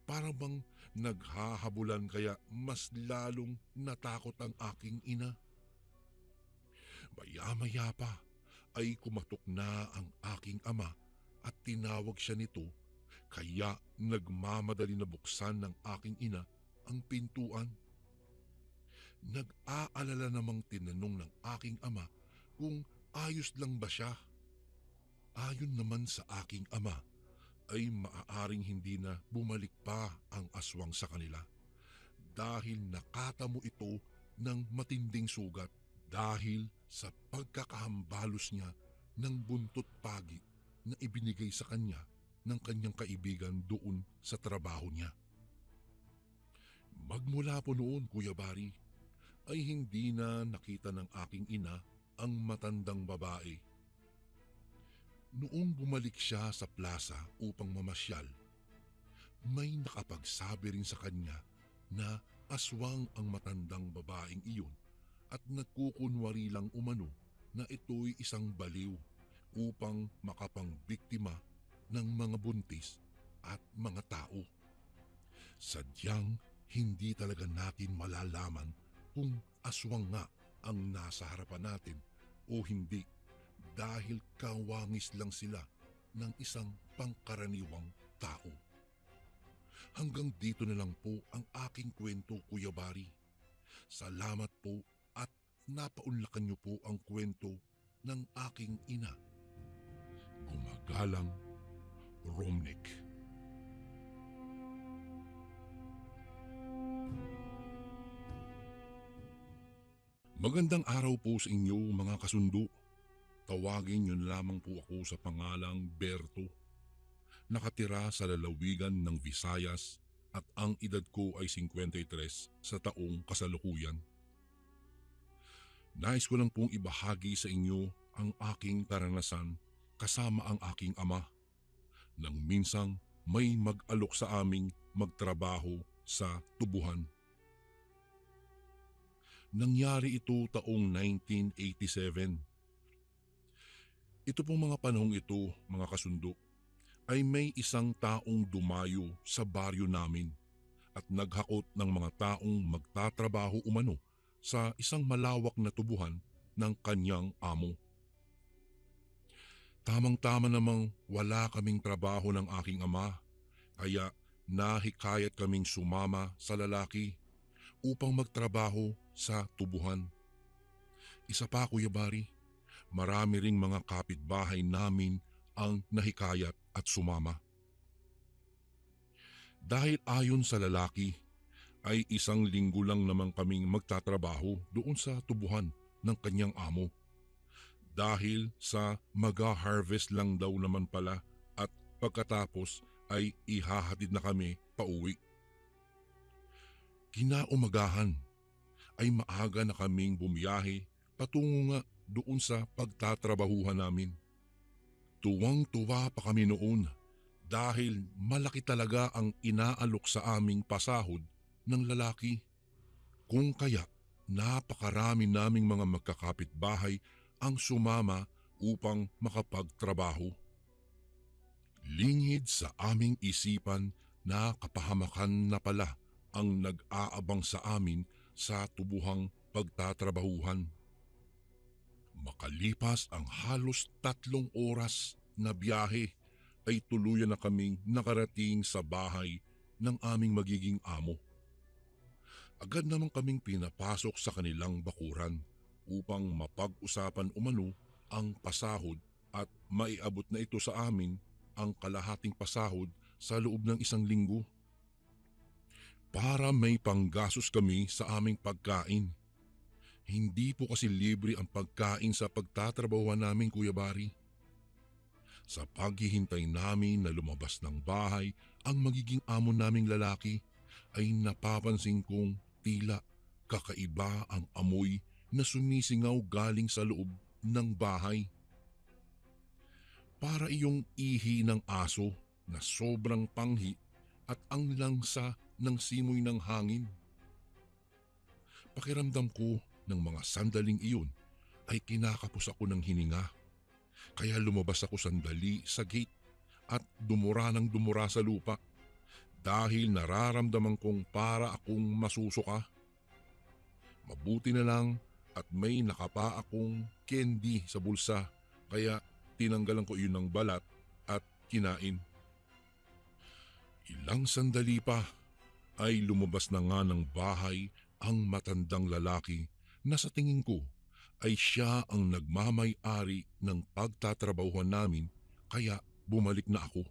Para bang naghahabulan kaya mas lalong natakot ang aking ina. Maya-maya pa ay kumatok na ang aking ama at tinawag siya nito kaya nagmamadali na buksan ng aking ina ang pintuan. Nag-aalala namang tinanong ng aking ama kung ayos lang ba siya. Ayon naman sa aking ama ay maaaring hindi na bumalik pa ang aswang sa kanila dahil nakatamo ito ng matinding sugat dahil sa pagkakahambalos niya ng buntot pagi na ibinigay sa kanya ng kanyang kaibigan doon sa trabaho niya. Magmula po noon, Kuya Bari, ay hindi na nakita ng aking ina ang matandang babae. Noong bumalik siya sa plaza upang mamasyal, may nakapagsabi rin sa kanya na aswang ang matandang babaeng iyon at nagkukunwari lang umano na ito'y isang baliw upang makapangbiktima ng mga buntis at mga tao. Sadyang hindi talaga natin malalaman kung aswang nga ang nasa harapan natin o hindi dahil kawangis lang sila ng isang pangkaraniwang tao. Hanggang dito na lang po ang aking kwento, Kuya Bari. Salamat po at napaunlakan niyo po ang kwento ng aking ina. Gumagalang, Romnick. Magandang araw po sa inyo mga kasundo. Tawagin niyo lamang po ako sa pangalang Berto. Nakatira sa lalawigan ng Visayas at ang edad ko ay 53 sa taong kasalukuyan. Nais ko lang pong ibahagi sa inyo ang aking karanasan kasama ang aking ama nang minsang may mag-alok sa aming magtrabaho sa tubuhan. Nangyari ito taong 1987. Ito pong mga panahong ito, mga kasundo, ay may isang taong dumayo sa baryo namin at naghakot ng mga taong magtatrabaho umano sa isang malawak na tubuhan ng kanyang amo. Tamang-tama namang wala kaming trabaho ng aking ama, kaya nahikayat kaming sumama sa lalaki upang magtrabaho sa tubuhan. Isa pa, Kuya Bari, marami ring mga kapitbahay namin ang nahikayat at sumama. Dahil ayon sa lalaki, ay isang linggo lang naman kaming magtatrabaho doon sa tubuhan ng kanyang amo. Dahil sa mag-harvest lang daw naman pala at pagkatapos ay ihahatid na kami pauwi. Kinaumagahan ay maaga na kaming bumiyahe patungo nga doon sa pagtatrabahuhan namin. Tuwang-tuwa pa kami noon dahil malaki talaga ang inaalok sa aming pasahod ng lalaki. Kung kaya napakarami naming mga magkakapitbahay ang sumama upang makapagtrabaho. Lingid sa aming isipan na kapahamakan na pala ang nag-aabang sa amin sa tubuhang pagtatrabahuhan. Makalipas ang halos 3 oras na biyahe ay tuluyan na kaming nakarating sa bahay ng aming magiging amo. Agad namang kaming pinapasok sa kanilang bakuran upang mapag-usapan umano ang pasahod at maiabot na ito sa amin ang kalahating pasahod sa loob ng 1 linggo. Para may panggastos kami sa aming pagkain. Hindi po kasi libre ang pagkain sa pagtatrabahuan namin, Kuya Bari. Sa paghihintay namin na lumabas ng bahay ang magiging amo naming lalaki ay napapansin kong tila kakaiba ang amoy na sumisingaw galing sa loob ng bahay. Para iyong ihi ng aso na sobrang panghi at ang langsa ng simoy ng hangin. Pakiramdam ko ng mga sandaling iyon ay kinakapos ako ng hininga. Kaya lumabas ako sandali sa gate at dumura ng dumura sa lupa dahil nararamdaman kong para akong masusuka. Mabuti na lang at may nakapa akong candy sa bulsa kaya tinanggalan ko iyon ng balat at kinain. Ilang sandali pa ay lumabas na nga ng bahay ang matandang lalaki na sa tingin ko ay siya ang nagmamay-ari ng pagtatrabahuhan namin kaya bumalik na ako.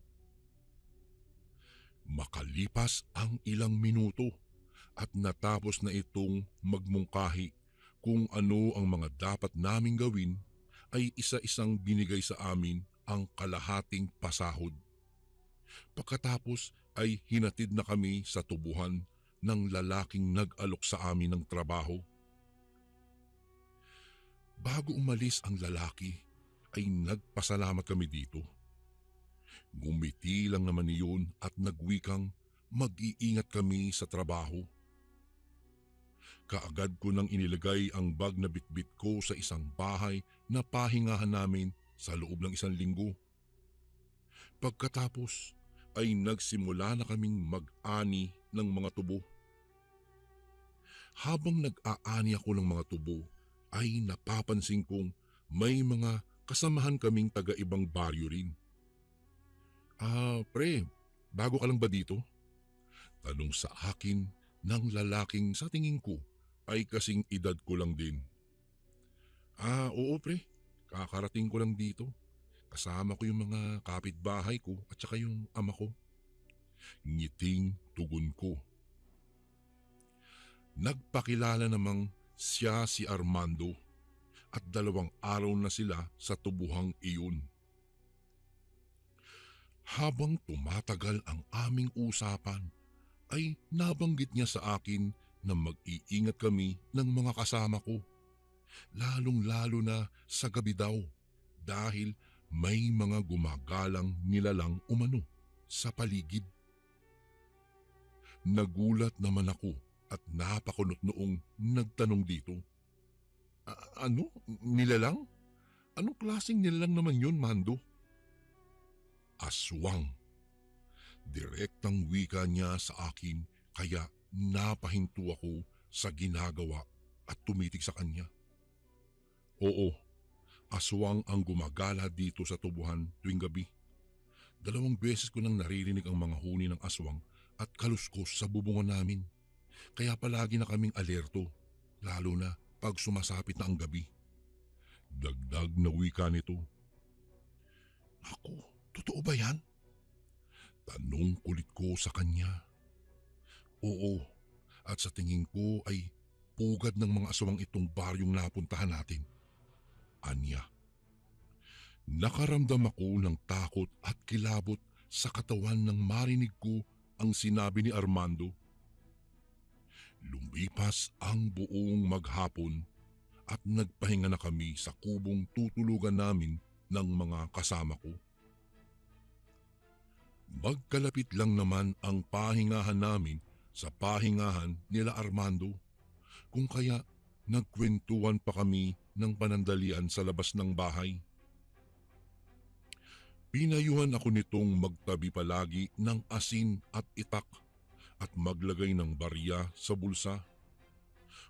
Makalipas ang ilang minuto at natapos na itong magmungkahi kung ano ang mga dapat naming gawin ay isa-isang binigay sa amin ang kalahating pasahod. Pagkatapos ay hinatid na kami sa tubuhan ng lalaking nag-alok sa amin ng trabaho. Bago umalis ang lalaki ay nagpasalamat kami dito. Ngumiti lang naman iyon at nagwikang mag-iingat kami sa trabaho. Kaagad ko nang inilagay ang bag na bitbit ko sa isang bahay na pahingahan namin sa loob ng 1 linggo. Pagkatapos ay nagsimula na kaming mag-ani ng mga tubo. Habang nag-aani ako ng mga tubo ay napapansin kong may mga kasamahan kaming taga-ibang baryo rin. Pre, bago ka lang ba dito? Tanong sa akin ng lalaking sa tingin ko ay kasing edad ko lang din. Oo pre, kakarating ko lang dito. Kasama ko yung mga kapitbahay ko at saka yung ama ko. Ngiting tugon ko. Nagpakilala namang siya si Armando at 2 araw na sila sa tubuhang iyon. Habang tumatagal ang aming usapan ay nabanggit niya sa akin na mag-iingat kami ng mga kasama ko. Lalong-lalo na sa gabi daw dahil may mga gumagalang nilalang umano sa paligid. Nagulat naman ako at napakunot noong nagtanong dito. Ano? Nilalang? Anong klaseng nilalang naman yun, Mando? Aswang. Direktang wika niya sa akin kaya napahinto ako sa ginagawa at tumitig sa kanya. Oo, aswang ang gumagala dito sa tubuhan tuwing gabi. 2 beses ko nang naririnig ang mga huni ng aswang at kaluskos sa bubungan namin. Kaya palagi na kaming alerto, lalo na pag sumasapit na ang gabi. Dagdag na wika nito. Ako, totoo ba yan? Tanong kulit ko sa kanya. Oo, at sa tingin ko ay pugad ng mga aswang itong baryong napuntahan natin. Anya. Nakaramdam ako ng takot at kilabot sa katawan nang marinig ko ang sinabi ni Armando. Lumipas ang buong maghapon at nagpahinga na kami sa kubong tutulugan namin ng mga kasama ko. Magkalapit lang naman ang pahingahan namin sa pahingahan nila Armando, kung kaya nagkwentuhan pa kami ng panandalian sa labas ng bahay. Pinayuhan ako nitong magtabi palagi ng asin at itak at maglagay ng barya sa bulsa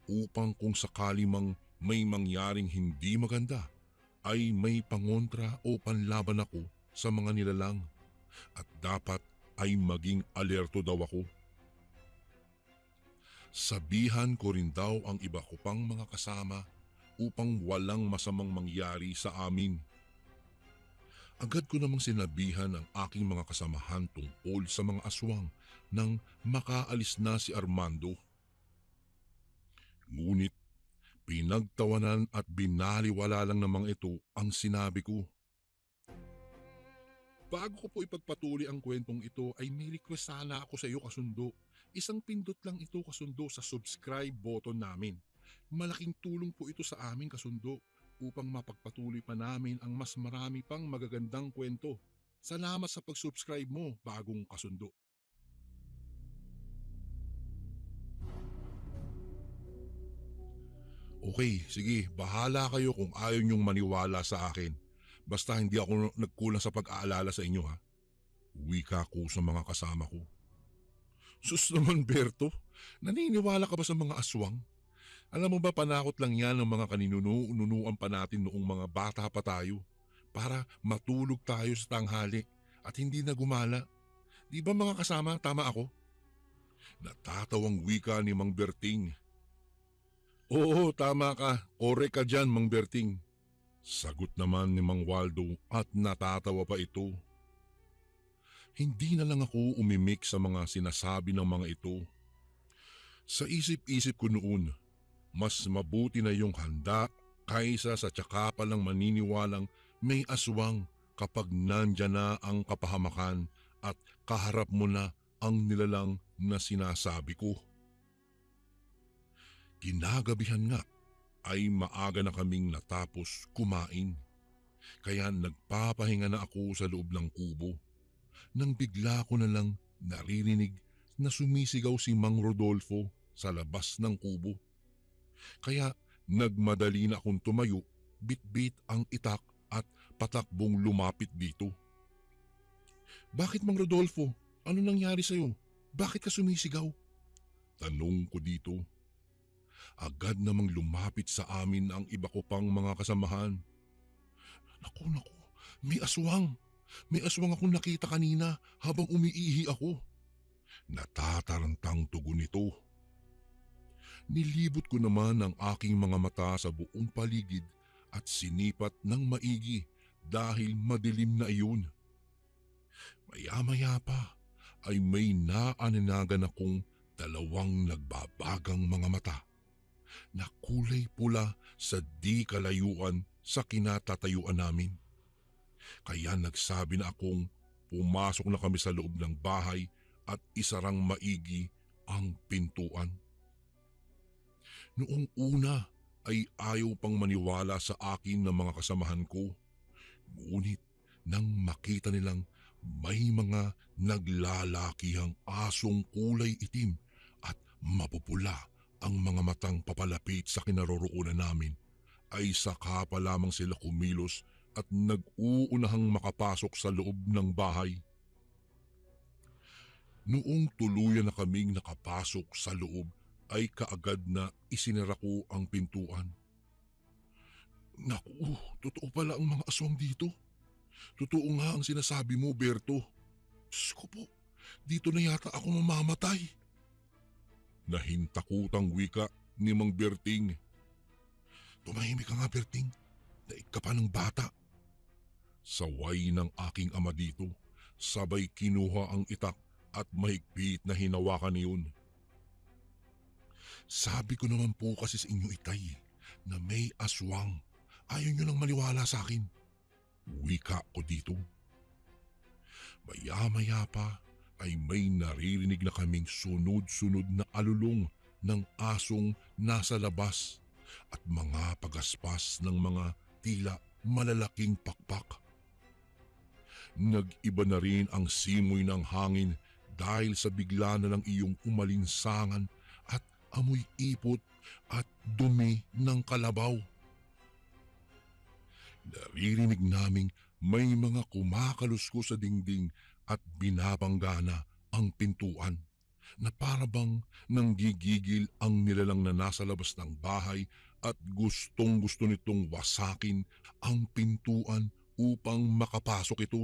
upang kung sakali mang may mangyaring hindi maganda ay may pangontra o panlaban ako sa mga nilalang at dapat ay maging alerto daw ako. Sabihan ko rin daw ang iba ko pang mga kasama upang walang masamang mangyari sa amin. Agad ko namang sinabihan ang aking mga kasamahan tungkol sa mga aswang nang makaalis na si Armando. Ngunit pinagtawanan at binaliwala lang namang ito ang sinabi ko. Bago ko po ipagpatuloy ang kwentong ito ay may request sana ako sa iyo, kasundo. Isang pindot lang ito, kasundo, sa subscribe button namin. Malaking tulong po ito sa amin, kasundo, upang mapagpatuloy pa namin ang mas marami pang magagandang kwento. Salamat sa pag-subscribe mo, bagong kasundo. Okay, sige, bahala kayo kung ayaw niyong maniwala sa akin. Basta hindi ako nagkulang sa pag-aalala sa inyo ha. Wika ko sa mga kasama ko. Sus naman Berto, naniniwala ka ba sa mga aswang? Alam mo ba panakot lang yan ng mga kaninunuan pa natin noong mga bata pa tayo para matulog tayo sa tanghali at hindi na gumala. Di ba mga kasama, tama ako? Natatawang wika ni Mang Berting. Oo, tama ka. Korek ka dyan, Mang Berting. Sagot naman ni Mang Waldo at natatawa pa ito. Hindi na lang ako umimik sa mga sinasabi ng mga ito. Sa isip-isip ko noon, mas mabuti na yung handa kaysa sa tsaka palang maniniwalang may aswang kapag nandyan na ang kapahamakan at kaharap mo na ang nilalang na sinasabi ko. Kinagabihan nga ay maaga na kaming natapos kumain. Kaya nagpapahinga na ako sa loob ng kubo. Nang bigla ko na lang naririnig na sumisigaw si Mang Rodolfo sa labas ng kubo. Kaya nagmadali na akong tumayo, bitbit ang itak at patakbong lumapit dito. Bakit Mang Rodolfo? Ano nangyari sa'yo? Bakit ka sumisigaw? Tanong ko dito. Agad namang lumapit sa amin ang iba ko pang mga kasamahan. Naku, may aswang. May aswang akong nakita kanina habang umiihi ako. Natatarantang tugon nito. Nilibot ko naman ang aking mga mata sa buong paligid at sinipat ng maigi dahil madilim na iyon. Maya-maya pa ay may naaninagan akong dalawang nagbabagang mga mata na kulay pula sa di kalayuan sa kinatatayuan namin. Kaya nagsabi na akong pumasok na kami sa loob ng bahay at isarang maigi ang pintuan. Noong una ay ayaw pang maniwala sa akin ng mga kasamahan ko. Ngunit nang makita nilang may mga naglalakihang asong kulay itim at mapupula ang mga matang papalapit sa kinaroroonan namin, ay saka pa lamang sila kumilos at nag-uunahang makapasok sa loob ng bahay. Noong tuluyan na kaming nakapasok sa loob ay kaagad na isinara ko ang pintuan. Naku, totoo pala ang mga aswang dito. Totoo nga ang sinasabi mo, Berto. Diyos ko po, dito na yata ako mamamatay. Nahintakutang wika ni Mang Berting. Tumahimik ka nga, Berting. Daig ka pa ng bata. Saway ng aking ama dito, sabay kinuha ang itak at mahigpit na hinawakan niyon. Sabi ko naman po kasi sa inyo, Itay, na may aswang. Ayaw nyo nang maniwala sa akin. Wika ko dito. Maya-maya pa ay may naririnig na kaming sunod-sunod na alulong ng asong nasa labas at mga pagaspas ng mga tila malalaking pakpak. Nag-iba na rin ang simoy ng hangin dahil sa bigla na lang iyong umalinsangan at amoy ipot at dumi ng kalabaw. Naririnig naming may mga kumakalusko sa dingding at binabanggana ang pintuan na parabang nanggigigil ang nilalang na nasa labas ng bahay at gustong gusto nitong wasakin ang pintuan upang makapasok ito.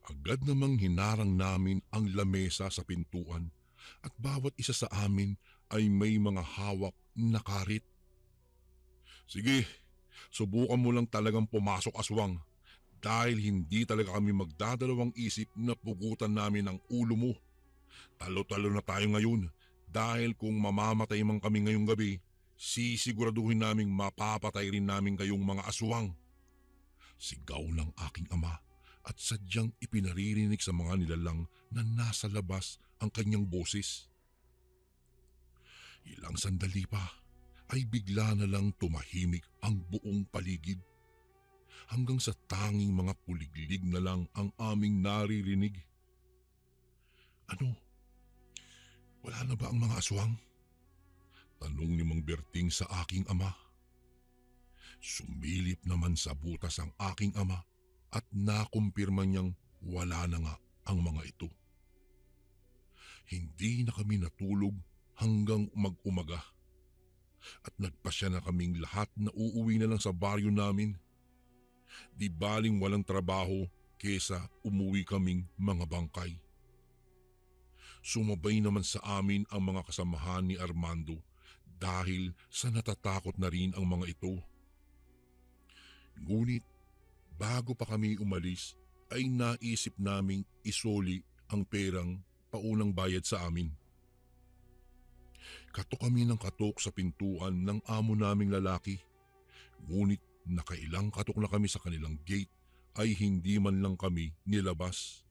Agad namang hinarang namin ang lamesa sa pintuan at bawat isa sa amin ay may mga hawak na karit. Sige, subukan mo lang talagang pumasok, aswang, dahil hindi talaga kami magdadalawang isip na pugutan namin ang ulo mo. Talo-talo na tayo ngayon dahil kung mamamatay man kami ngayong gabi, sisiguraduhin naming mapapatay rin namin kayong mga aswang. Sigaw ng aking ama at sadyang ipinaririnig sa mga nilalang na nasa labas ang kanyang boses. Ilang sandali pa ay bigla na lang tumahimik ang buong paligid hanggang sa tanging mga kuliglig na lang ang aming naririnig. Ano? Wala na ba ang mga aswang? Tanong ni Mang Berting sa aking ama. Sumilip naman sa butas ang aking ama at nakumpirma niyang wala na nga ang mga ito. Hindi na kami natulog hanggang mag-umaga at nagpasya na kaming lahat na uuwi na lang sa baryo namin. Di baling walang trabaho kesa umuwi kaming mga bangkay. Sumabay naman sa amin ang mga kasamahan ni Armando dahil sa natatakot na rin ang mga ito. Ngunit bago pa kami umalis ay naisip naming isoli ang perang paunang bayad sa amin. Katok kami ng katok sa pintuan ng amo naming lalaki. Ngunit nakailang katok na kami sa kanilang gate ay hindi man lang kami nilabas.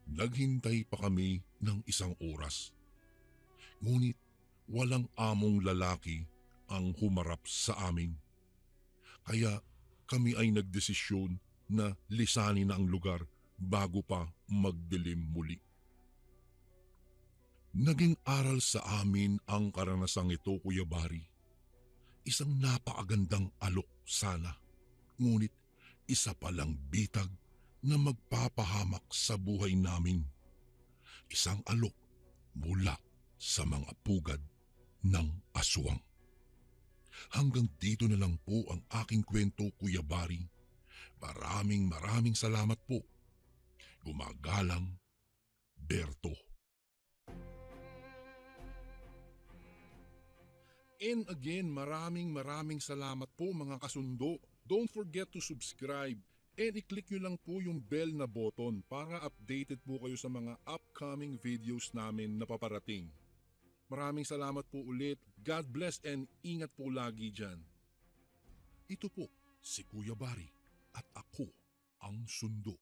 Naghintay pa kami ng isang oras. Ngunit walang among lalaki ang humarap sa amin. Kaya kami ay nagdesisyon na lisanin na ang lugar bago pa magdilim muli. Naging aral sa amin ang karanasang ito, Kuya Bari. Isang napakagandang alok sana, ngunit isa palang bitag na magpapahamak sa buhay namin. Isang alok mula sa mga pugad ng aswang. Hanggang dito na lang po ang aking kwento, Kuya Bari. Maraming salamat po. Gumagalang, Berto. And again, maraming salamat po mga kasundo. Don't forget to subscribe and i-click nyo lang po yung bell na button para updated po kayo sa mga upcoming videos namin na paparating. Maraming salamat po ulit. God bless and ingat po lagi dyan. Ito po si Kuya Bari at ako ang sundo.